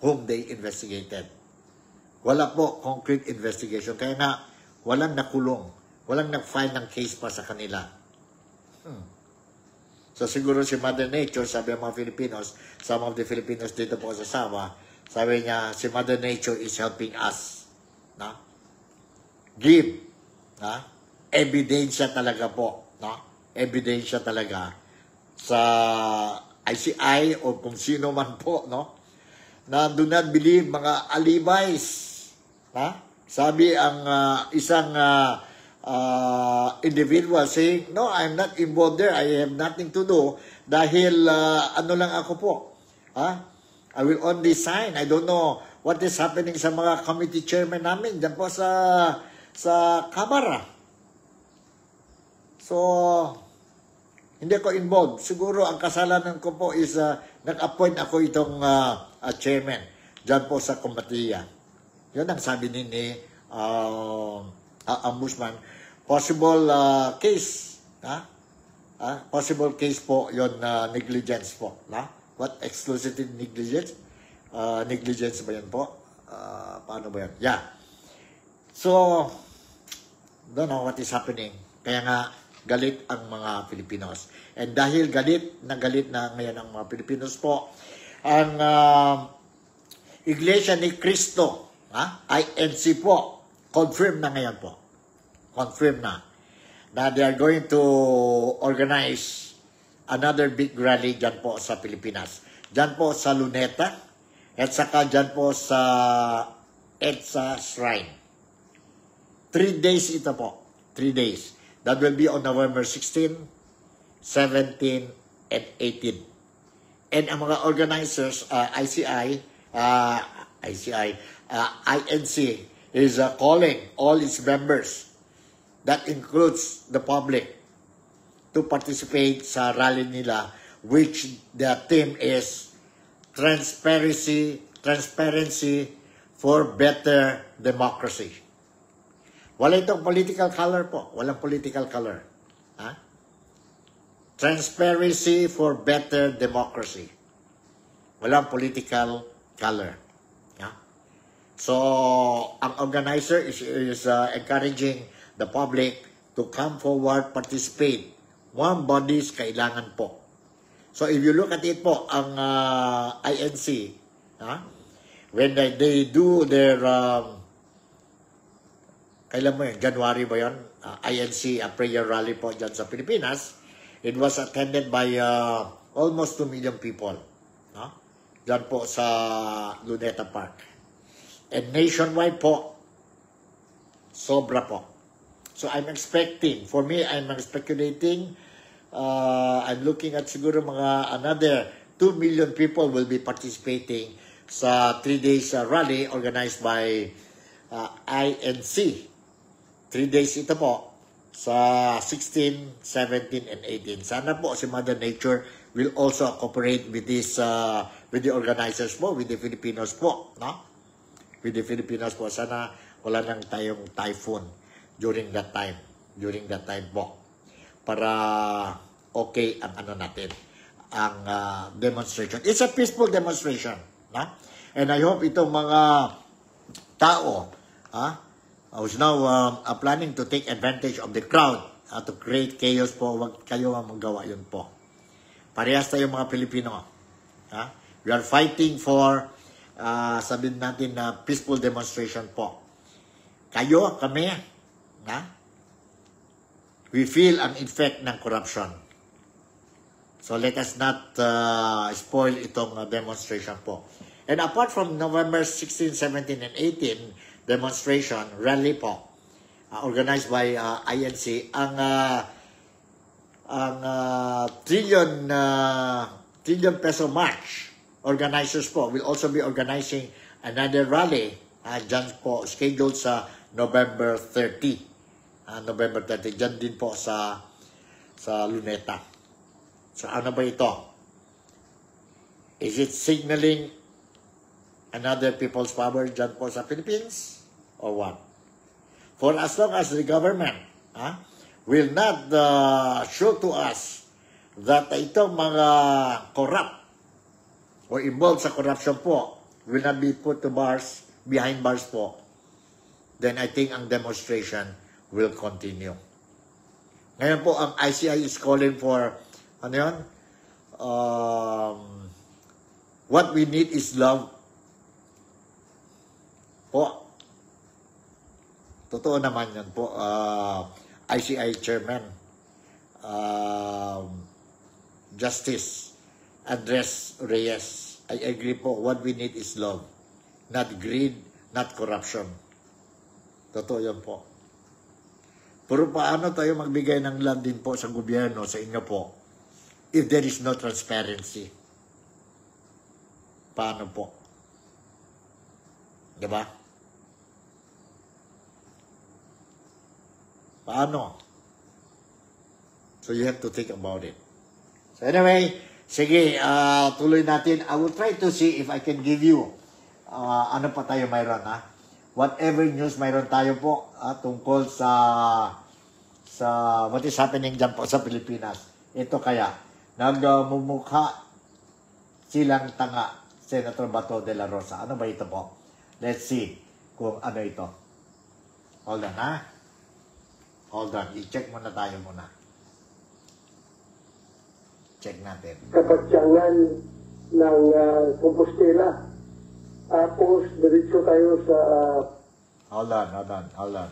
whom they investigated. Wala po concrete investigation. Kaya nga, walang nakulong. Walang nag-file ng case pa sa kanila. So siguro si Mother Nature, sabi ng mga Filipinos, some of the Filipinos dito po sa Sabah, sabi niya, si Mother Nature is helping us. Na? Give. Na? Ebidensya talaga po. Na? Ebidensya talaga sa ICI o kung sino man po, no? Na do not believe mga alibis. Ha? Sabi ang isang individual saying, no, I'm not involved there. I have nothing to do dahil ano lang ako po. I will only sign. I don't know what is happening sa mga committee chairman namin dyan po sa Kamara. So, hindi ako involved. Siguro ang kasalanan ko po is nag-appoint ako itong chairman dyan po sa komitiya. Yun ang sabi ni Ombudsman. Possible case. Possible case po yun negligence po. What? Exclusive negligence? Negligence ba yan po? Paano ba yan? Yeah. So, don't know what is happening. Kaya nga, galit ang mga Filipinos. And dahil galit na ngayon ang mga Filipinos po, ang Iglesia ni Cristo, INC po, confirm na ngayon po. Confirm na they are going to organize another big rally dyan po sa Pilipinas. Dyan po sa Luneta at saka dyan po sa EDSA Shrine. 3 days ito po. 3 days. That will be on November 16, 17, and 18. And ang mga organizers, INC, is calling all its members, that includes the public, to participate sa rally nila, which the theme is Transparency for Better Democracy. Wala itong political color po. Walang political color. Transparency for Better Democracy. Walang political color. So, ang organizer is encouraging the public to come forward, participate. One bodies kailangan po. So, if you look at it po, ang INC, When they do their, kailan mo yun, January ba yun? INC, prayer rally po dyan sa Pilipinas. It was attended by almost 2 million people. Dyan po sa Luneta Park. And nationwide po, sobra po. So I'm expecting, for me, I'm speculating, I'm looking at siguro mga another 2 million people will be participating sa 3 days rally organized by INC. 3 days ito po sa 16, 17, and 18. Sana po si Mother Nature will also cooperate with this, with the organizers po, with the Filipinos po, no? With the Filipinos po. Sana wala nang tayong typhoon during that time po. Para okay ang ano natin, ang demonstration. It's a peaceful demonstration, no? And I hope itong mga tao, who's now planning to take advantage of the crowd to create chaos po, wag kayo ang magawa yun po. Parehas tayong mga Pilipino. We are fighting for, sabihin natin na peaceful demonstration po. Kayo, kami, we feel ang effect ng corruption. So let us not spoil itong demonstration po. And apart from November 16, 17, and 18 demonstration, rally po, organized by INC, ang trillion peso march organizers po will also be organizing another rally dyan po scheduled sa November 30. November 30, dyan din po sa Luneta. So ano ba ito? Is it signaling another people's power dyan po sa Philippines? Or what? For as long as the government will not show to us that itong mga corrupt or involved sa corruption po will not be put to bars, behind bars po, then I think ang demonstration will continue. Ngayon po, ang ICI is calling for, ano yun? What we need is love. Po. Totoo naman yan po. ICI Chairman, Justice Andres Reyes. I agree po. What we need is love. Not greed, not corruption. Totoo yan po. Pero paano tayo magbigay ng love din po sa gobyerno, sa inyo po, if there is no transparency? Paano po? Diba? Paano? So you have to think about it. So anyway, sige, tuloy natin. I will try to see if I can give you ano pa tayo mayroon, whatever news mayroon tayo po tungkol sa what is happening dyan po sa Pilipinas. Ito kaya, nagmumukha silang tanga, Senator Bato de la Rosa. Ano ba ito po? Let's see kung ano ito. Hold on, Hold on. I-check muna tayo muna. Check natin. Kapagtyangan ng Compostela. Tapos, diretso tayo sa... Hold on.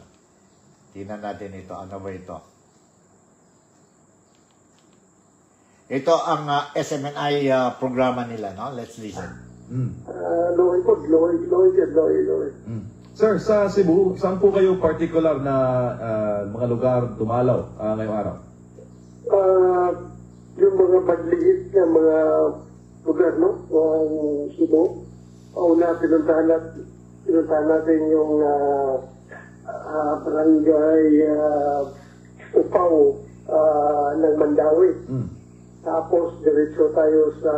Tingnan natin ito. Ano ba ito? Ito ang SMNI programa nila, no? Let's listen. Loy. Sir, sa Cebu, saan po kayo particular na mga lugar dumalaw ngayong araw? Yung mga pagliit na mga lugar, no? Ang Cebu. Una, pinuntahan natin yung barangay Upaw ng Mandawi. Tapos, diretso tayo sa...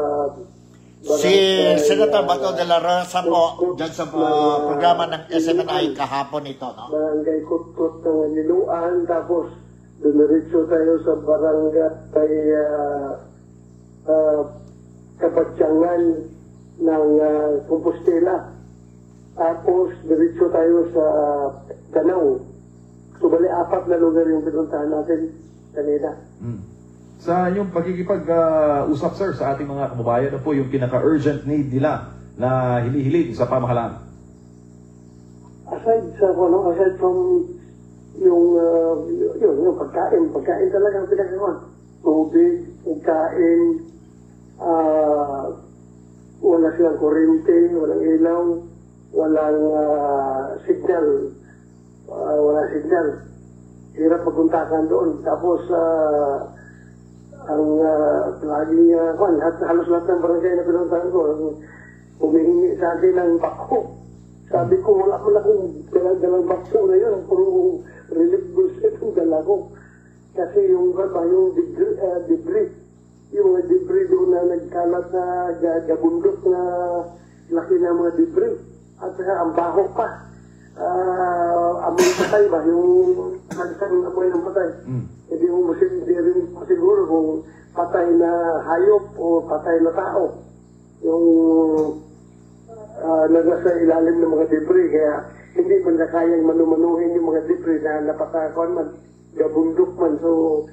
Si Senator Bato de la Rosa po, dyan sa programa ng SMNI kahapon ito, no? Barangay Kutkut ng Niluan. Tapos, diretso tayo sa barangay Kapagtyangan ng Compostela. Tapos, diretso tayo sa Danau. So, bali, 4 na lugar yung pinuntahan natin kanina. Sa inyong pagkikipag-usap, sir, sa ating mga kababayan, ano po yung pinaka-urgent need nila na hinihiling sa pamahalaan? Aside from yung pagkain talaga ang pinakawan. Tubig, pagkain, wala silang kuryente, walang ilaw, walang signal, wala signal. Hirap pagpuntakan doon. Tapos, ang laging, halos lahat ng barangay na pinuntahan ko, humihingi sa akin ng bako. Sabi ko, wala mo na kung dalang bako na yun, puro relief goods itong dala ko. Kasi yung debris, yung mga debris doon na nagkalat na gabundok na laki na mga debris. At saka ang baho pa. Amoy patay ba? Yung nagsang amoy ng patay. Hindi mo rin masiguro kung patay na hayop o patay na tao. Yung nasa ilalim ng mga debris. Kaya hindi man na kayang manumanuhin yung mga debris na napatakuan man. Gabundok man. So,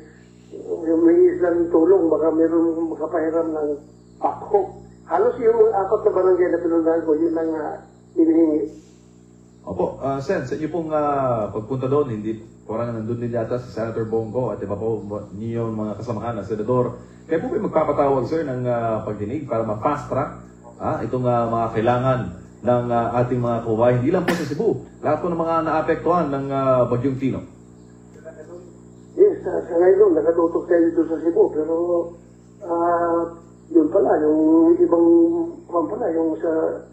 yung may islang tulong, baka meron makapahiram ng pakho. Halos yung 4 na barangay na pinundahan ko, yun lang hinihingi. Opo, Sen, sa inyo pong pagpunta doon, hindi parang nandun din yata si Senator Bongo at iba po niyo mga kasamahan na senador. Kaya po kayo magpapatawag, sir, ng pagdinig para ma-fast track itong mga kailangan ng ating mga kababayan. Hindi lang po sa Cebu, lahat po ng mga naapektuhan ng Bagyong Tino. Yes, sa ngayon, nakatutok tayo dito sa Cebu, pero yun pala, yung ibang pala, yung sa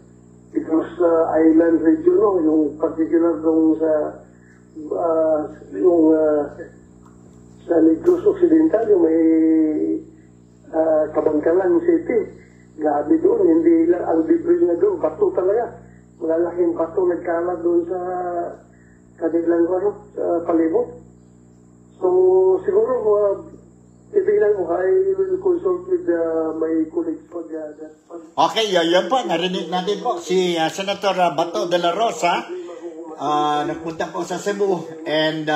Igros Island region, no? Yung particular dong sa sa Negros Occidental, yung may Kabangkalan City. Grabe doon, hindi lang ang debris na doon, bato talaga. Malalaking bato nagkalat doon sa kanilang sa palibot. So, siguro, titignan mo, I will consult with my colleagues for that. Okay, yun po. Narinig natin po si Senator Bato de la Rosa. Nagpunta po sa Cebu. And,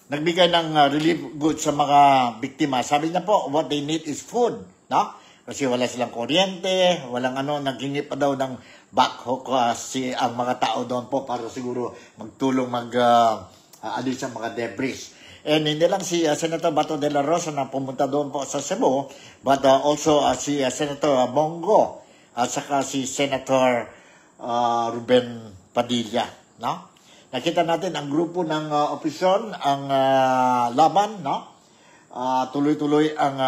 nagbigay ng relief goods sa mga biktima. Sabi niya po, what they need is food. No? Kasi wala silang kuryente, walang naghingi pa daw ng backhook ang mga tao doon po para siguro magtulong alis sa mga debris. And hindi lang si Senator Bato de la Rosa na pumunta doon po sa Cebu, but also si Senator Bongo at saka si Senator Ruben Padilla. No? Nakita natin ang grupo ng opisyon, ang laban, no? Tuloy-tuloy ang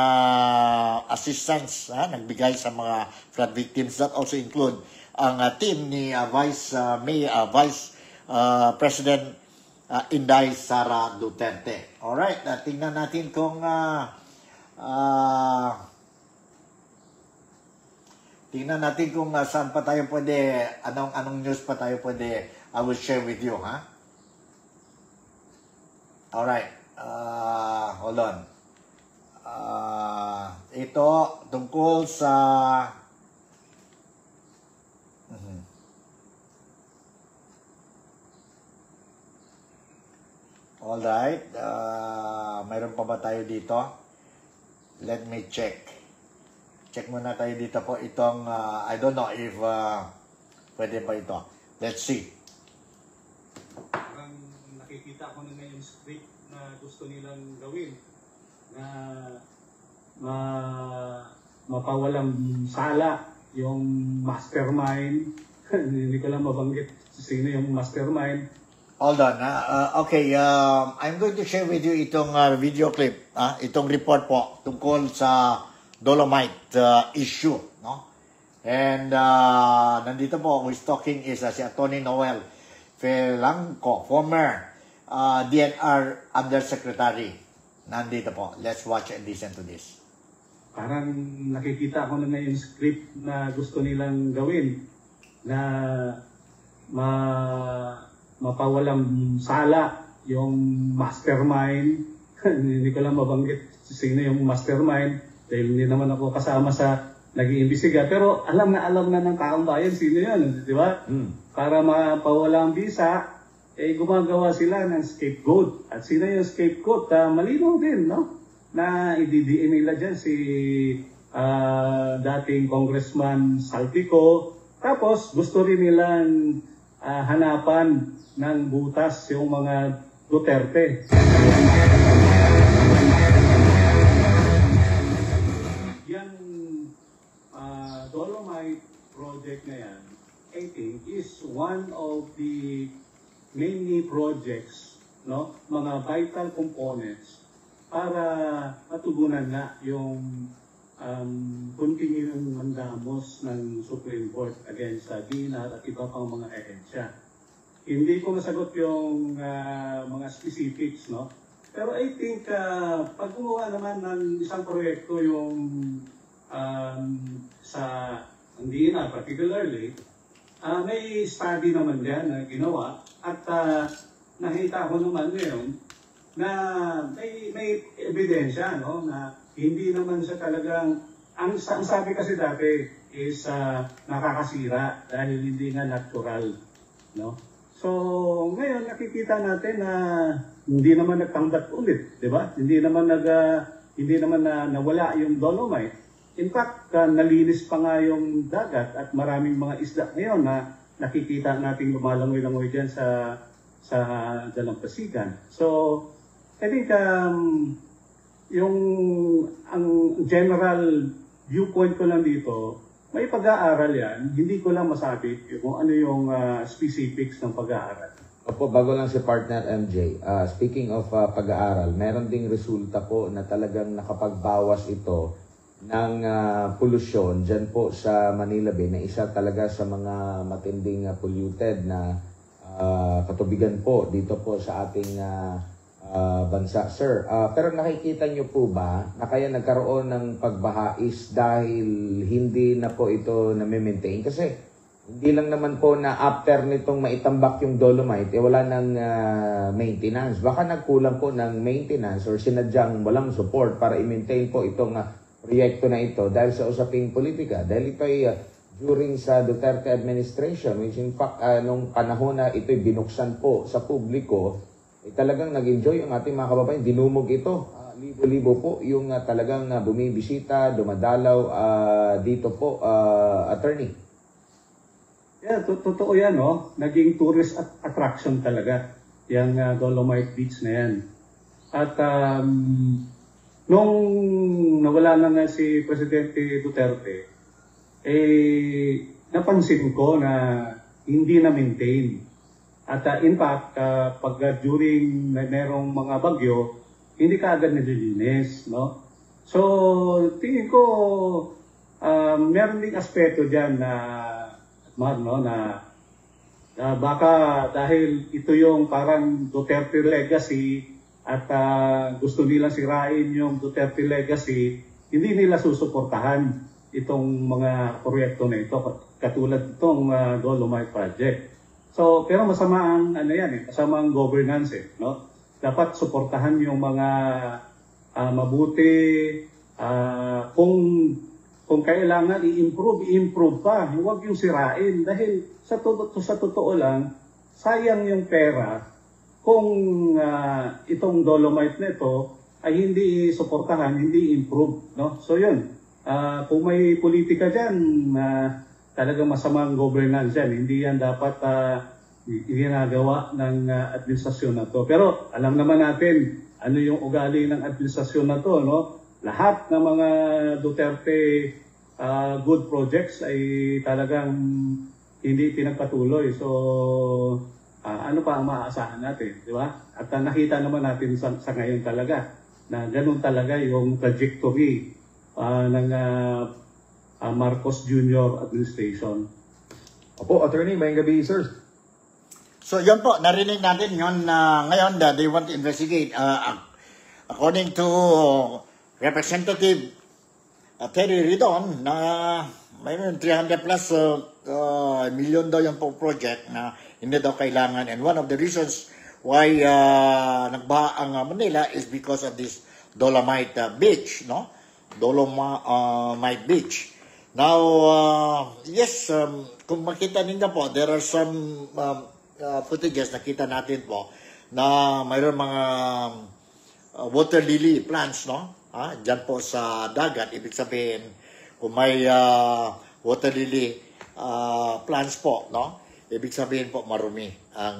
assistance nagbigay sa mga flood victims. That also include ang team ni Vice President Inday Sara Duterte. Alright, tingnan natin kung saan pa tayo pwede, anong news pa tayo pwede I will share with you, ha? Alright, hold on. Ito tungkol sa alright, mayroon pa ba tayo dito? Let me check. Check muna tayo dito po itong, I don't know if pwede pa ito. Let's see. Parang nakikita ko na yung script na gusto nilang gawin na mapawalang sala yung mastermind. Hindi ko lang mabanggit sino yung mastermind. Hold on. Okay, I'm going to share with you itong video clip, itong report po tungkol sa Dolomite issue, no? And nandito po, who's talking is si Atty. Noel Felanco, former DNR Undersecretary. Nandito po. Let's watch and listen to this. Parang nakikita ko na yung script na gusto nilang gawin na mapawalang sala yung mastermind. Hindi ko lang mabanggit sino yung mastermind dahil hindi naman ako kasama sa nag-iimbestiga. Pero alam na ng taong bayan sino yun, di ba? Para mapawala ang bisa, gumagawa sila ng scapegoat. At sino yung scapegoat? Malinaw din, no? na ididiin nila dyan si dating Congressman Saltico. Tapos gusto rin nilang hanapan ng butas yung mga Duterte. Yan Dolomite project na yan, I think, is one of the many projects, no, mga vital components para matugunan nga yung continuing mandamos ng Supreme Court against DINAR at iba pang mga ehensya. Hindi ko masagot yung mga specifics, no? Pero I think pag gumawa naman ng isang proyekto yung sa DINAR particularly, may study naman diyan na ginawa at nakita ko naman ngayon na may ebidensya, no, na hindi naman siya talagang, ang sabi kasi dati is nakakasira dahil hindi nga natural, no? So ngayon nakikita natin na hindi naman nagtanggat ulit, di ba? Hindi naman nawala yung Dolomite. In fact, nalinis pa nga yung dagat at maraming mga isda ngayon na nakikita nating lumalangoy-langoy dyan sa dalampasigan. So, I think ang general viewpoint ko lang dito, may pag-aaral yan. Hindi ko lang masabi kung ano yung specifics ng pag-aaral. Opo, bago lang si partner MJ, speaking of pag-aaral, meron ding resulta po na talagang nakapagbawas ito ng polusyon dyan po sa Manila Bay, na isa talaga sa mga matinding polluted na katubigan po dito po sa ating bansa, sir. Pero nakikita nyo po ba na kaya nagkaroon ng pagbahais dahil hindi na po ito na-maintain? Kasi hindi lang naman po na after nitong maitambak yung Dolomite, wala nang maintenance. Baka nagkulang po ng maintenance or sinadyang walang support para i-maintain po itong proyekto na ito dahil sa usaping politika. Dahil ito ay during sa Duterte administration, which in fact, nung panahon na ito'y binuksan po sa publiko, talagang nag-enjoy ang ating mga kababayan. Dinumog ito. Libo-libo po yung talagang bumibisita, dumadalaw dito po, attorney. Yeah, totoo yan, no? Naging tourist attraction talaga, yung Dolomite Beach na yan. At nung nawala na nga si Presidente Duterte, napansin ko na hindi na-maintain. At in fact, pag during merong mga bagyo, hindi kaagad nililinis, no? So, tingin ko, meron ding aspeto dyan na baka dahil ito yung parang Duterte legacy at gusto nila sirain yung Duterte legacy, hindi nila susuportahan itong mga proyekto na ito, katulad itong Dolomite Project. So, pero masama ang masama ang governance, no? Dapat suportahan yung mga mabuti, kung kailangan i-improve pa, huwag yung sirain dahil sa totoo lang, sayang yung pera kung itong Dolomite nito ay hindi suportahan, hindi improve, no? So yun, kung may politika diyan, talagang masamang governance yan. Hindi yan dapat ginagawa ng administrasyon na to. Pero alam naman natin ano yung ugali ng administrasyon na to, no? Lahat ng mga Duterte good projects ay talagang hindi pinagpatuloy. So ano pa ang maaasahan natin, di ba? At nakita naman natin sa ngayon talaga na ganun talaga yung trajectory ng Marcos Jr. administration. Opo, attorney, mayang gabi, sir. So yun po, narinig natin yun na ngayon they want to investigate. According to Representative Terry Ridon, na mayroon 300 plus million daw yung project na hindi daw kailangan. And one of the reasons why nagbaha ang Manila is because of this Dolomite Beach, no? Dolomite Beach. Now, yes, kung makita ninyo po, there are some footages nakita natin po na mayroon mga water lily plants, no? dyan po sa dagat, ibig sabihin, kung may water lily plants po, no? Ibig sabihin po marumi ang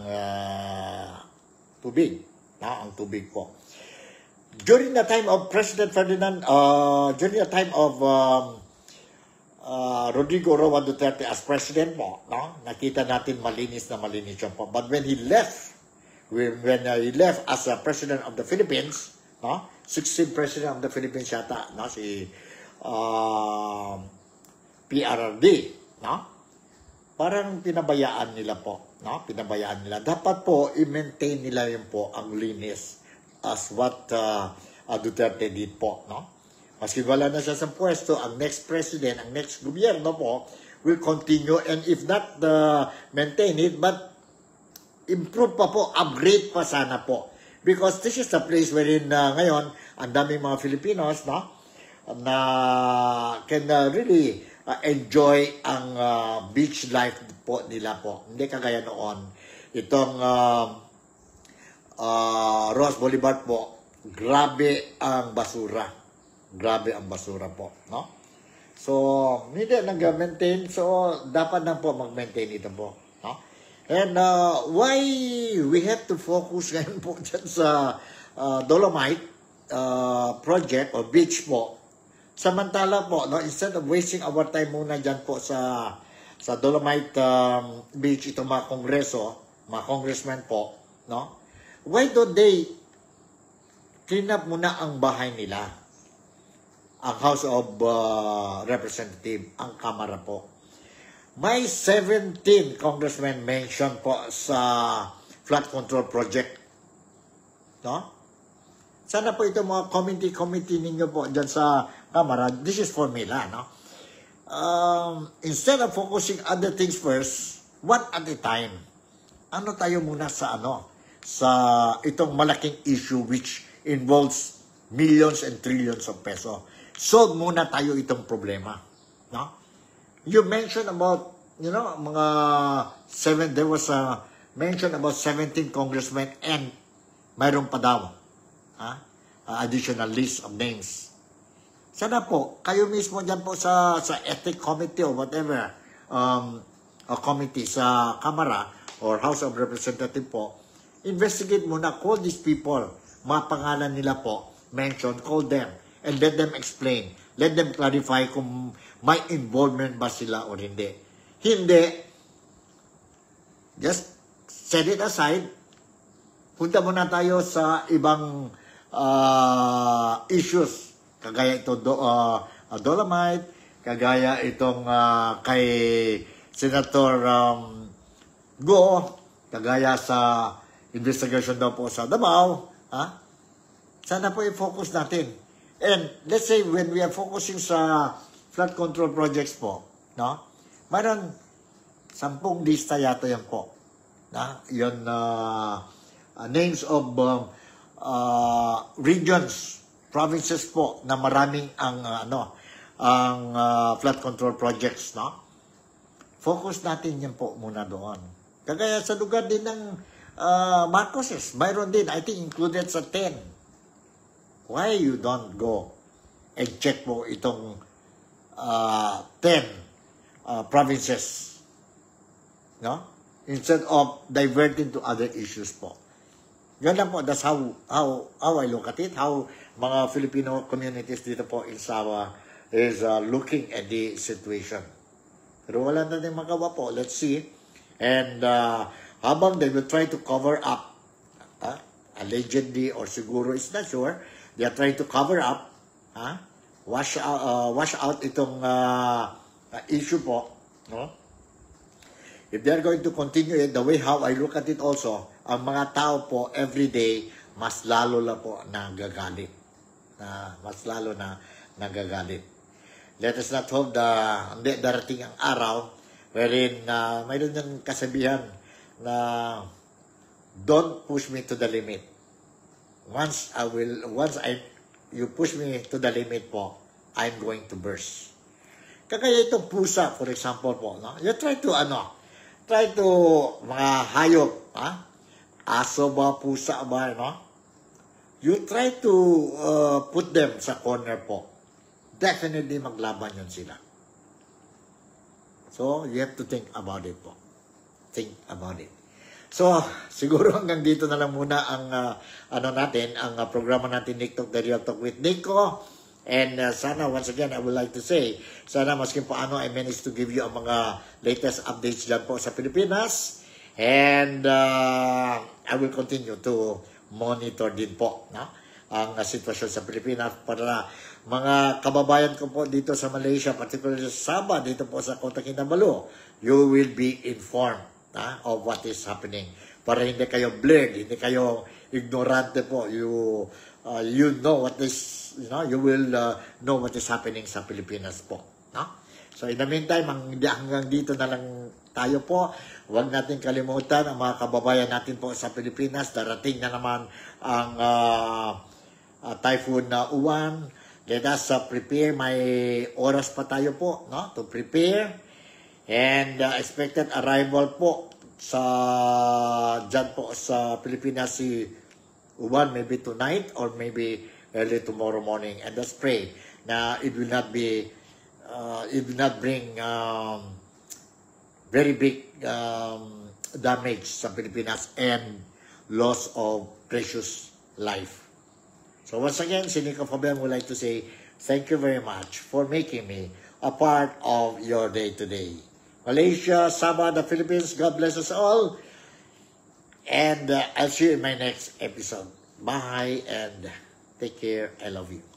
tubig, ang tubig po. During the time of President Ferdinand, during the time of Rodrigo Roa Duterte as president po, no? Nakita natin malinis yun po. But when he left, he left as a president of the Philippines, no? 16th president of the Philippines yata, no? Si PRRD, no? Parang pinabayaan nila po, no? Pinabayaan nila. Dapat po i-maintain nila yun po ang linis as what Duterte did po, no? Maski wala na siya sa pwesto, ang next president, ang next gobyerno po will continue, and if not maintain it, but improve pa po, upgrade pa sana po. Because this is the place wherein ngayon, ang daming mga Filipinos, no, na can really enjoy ang beach life po nila po. Hindi kagaya noon. Itong Ross Boulevard po, grabe ang basura. Grabe ang basura po, no? So, hindi nag-maintain. So, dapat na po mag-maintain ito po, no? And why we have to focus ngayon po dyan sa Dolomite project or beach po. Samantala po, no, instead of wasting our time muna dyan po sa Dolomite beach, itong mga kongreso, mga congressmen po, no? Why don't they clean up muna ang bahay nila? Ang House of Representatives, ang Kamara po. May 17 congressmen mentioned po sa flood control project. No? Sana po ito mga committee ninyo po dyan sa Kamara. This is formula, no? Instead of focusing other things first, one at a time. Ano tayo muna sa sa itong malaking issue which involves millions and trillions of peso. Solve muna tayo itong problema, no? You mentioned about, there was a mention about 17 congressmen and mayroon pa daw, additional list of names. Sana po, kayo mismo dyan po sa ethic committee or whatever, committee sa Kamara or House of Representatives po, investigate muna, call these people, mga pangalan nila po, mention, call them, and let them explain. Let them clarify kung may involvement ba sila o hindi. Hindi, just set it aside. Punta muna tayo sa ibang issues. Kagaya ito Dolomite, kagaya itong kay Senator Go, kagaya sa investigation daw po sa Davao. Sana po i-focus natin. And let's say when we are focusing sa flood control projects po, no? Mayroon 10 lista yata yan po. Yun, names of regions, provinces po na maraming ang flood control projects, no? Focus natin yan po muna doon. Kagaya sa lugar din ng Marcoses, mayroon din, I think included sa 10. Why you don't go and check po itong 10 provinces, no? Instead of diverting to other issues po. Yan lang po, that's how I look at it, how mga Filipino communities dito po in Sawa is looking at the situation. Pero wala na din magawa po, let's see. And habang they will try to cover up, allegedly or siguro, it's not sure, they are trying to cover up, wash out itong issue po, no? If they are going to continue it, the way how I look at it also, ang mga tao po every day mas lalo na po nagagalit. Mas lalo na nagagalit. Let us not hope hindi darating ang araw wherein mayroon yung kasabihan na don't push me to the limit. Once you push me to the limit po, I'm going to burst. Kagaya itong pusa, for example po, no? You try to mga hayop, aso ba, pusa ba, no? you try to put them sa corner po, definitely maglaban yun sila. So, you have to think about it po. Think about it. So, siguro hanggang dito na lang muna ang ang programa natin, Nick Talk, The Real Talk with Nico. And sana, once again, I would like to say, sana maskin paano I managed to give you ang mga latest updates dyan po sa Pilipinas. And I will continue to monitor din po ang sitwasyon sa Pilipinas para mga kababayan ko po dito sa Malaysia, particularly sa Sabah, dito po sa Kota Kinabalu, you will be informed of what is happening. Para hindi kayo blurred, hindi kayo ignorante po. You know what is, you will know what is happening sa Pilipinas po. So in the meantime, hanggang dito na lang tayo po. Huwag natin kalimutan ang mga kababayan natin po sa Pilipinas. Darating na naman ang Typhoon Uwan. Let us prepare. May oras pa tayo po to prepare. And expected arrival po dyan po sa Pilipinas si Uwan, maybe tonight or maybe early tomorrow morning. And let's pray na it will not bring very big damage sa Pilipinas and loss of precious life. So once again, si Nico Fabian would like to say thank you very much for making me a part of your day today. Malaysia, Sabah, the Philippines, God bless us all. And I'll see you in my next episode. Bye and take care. I love you.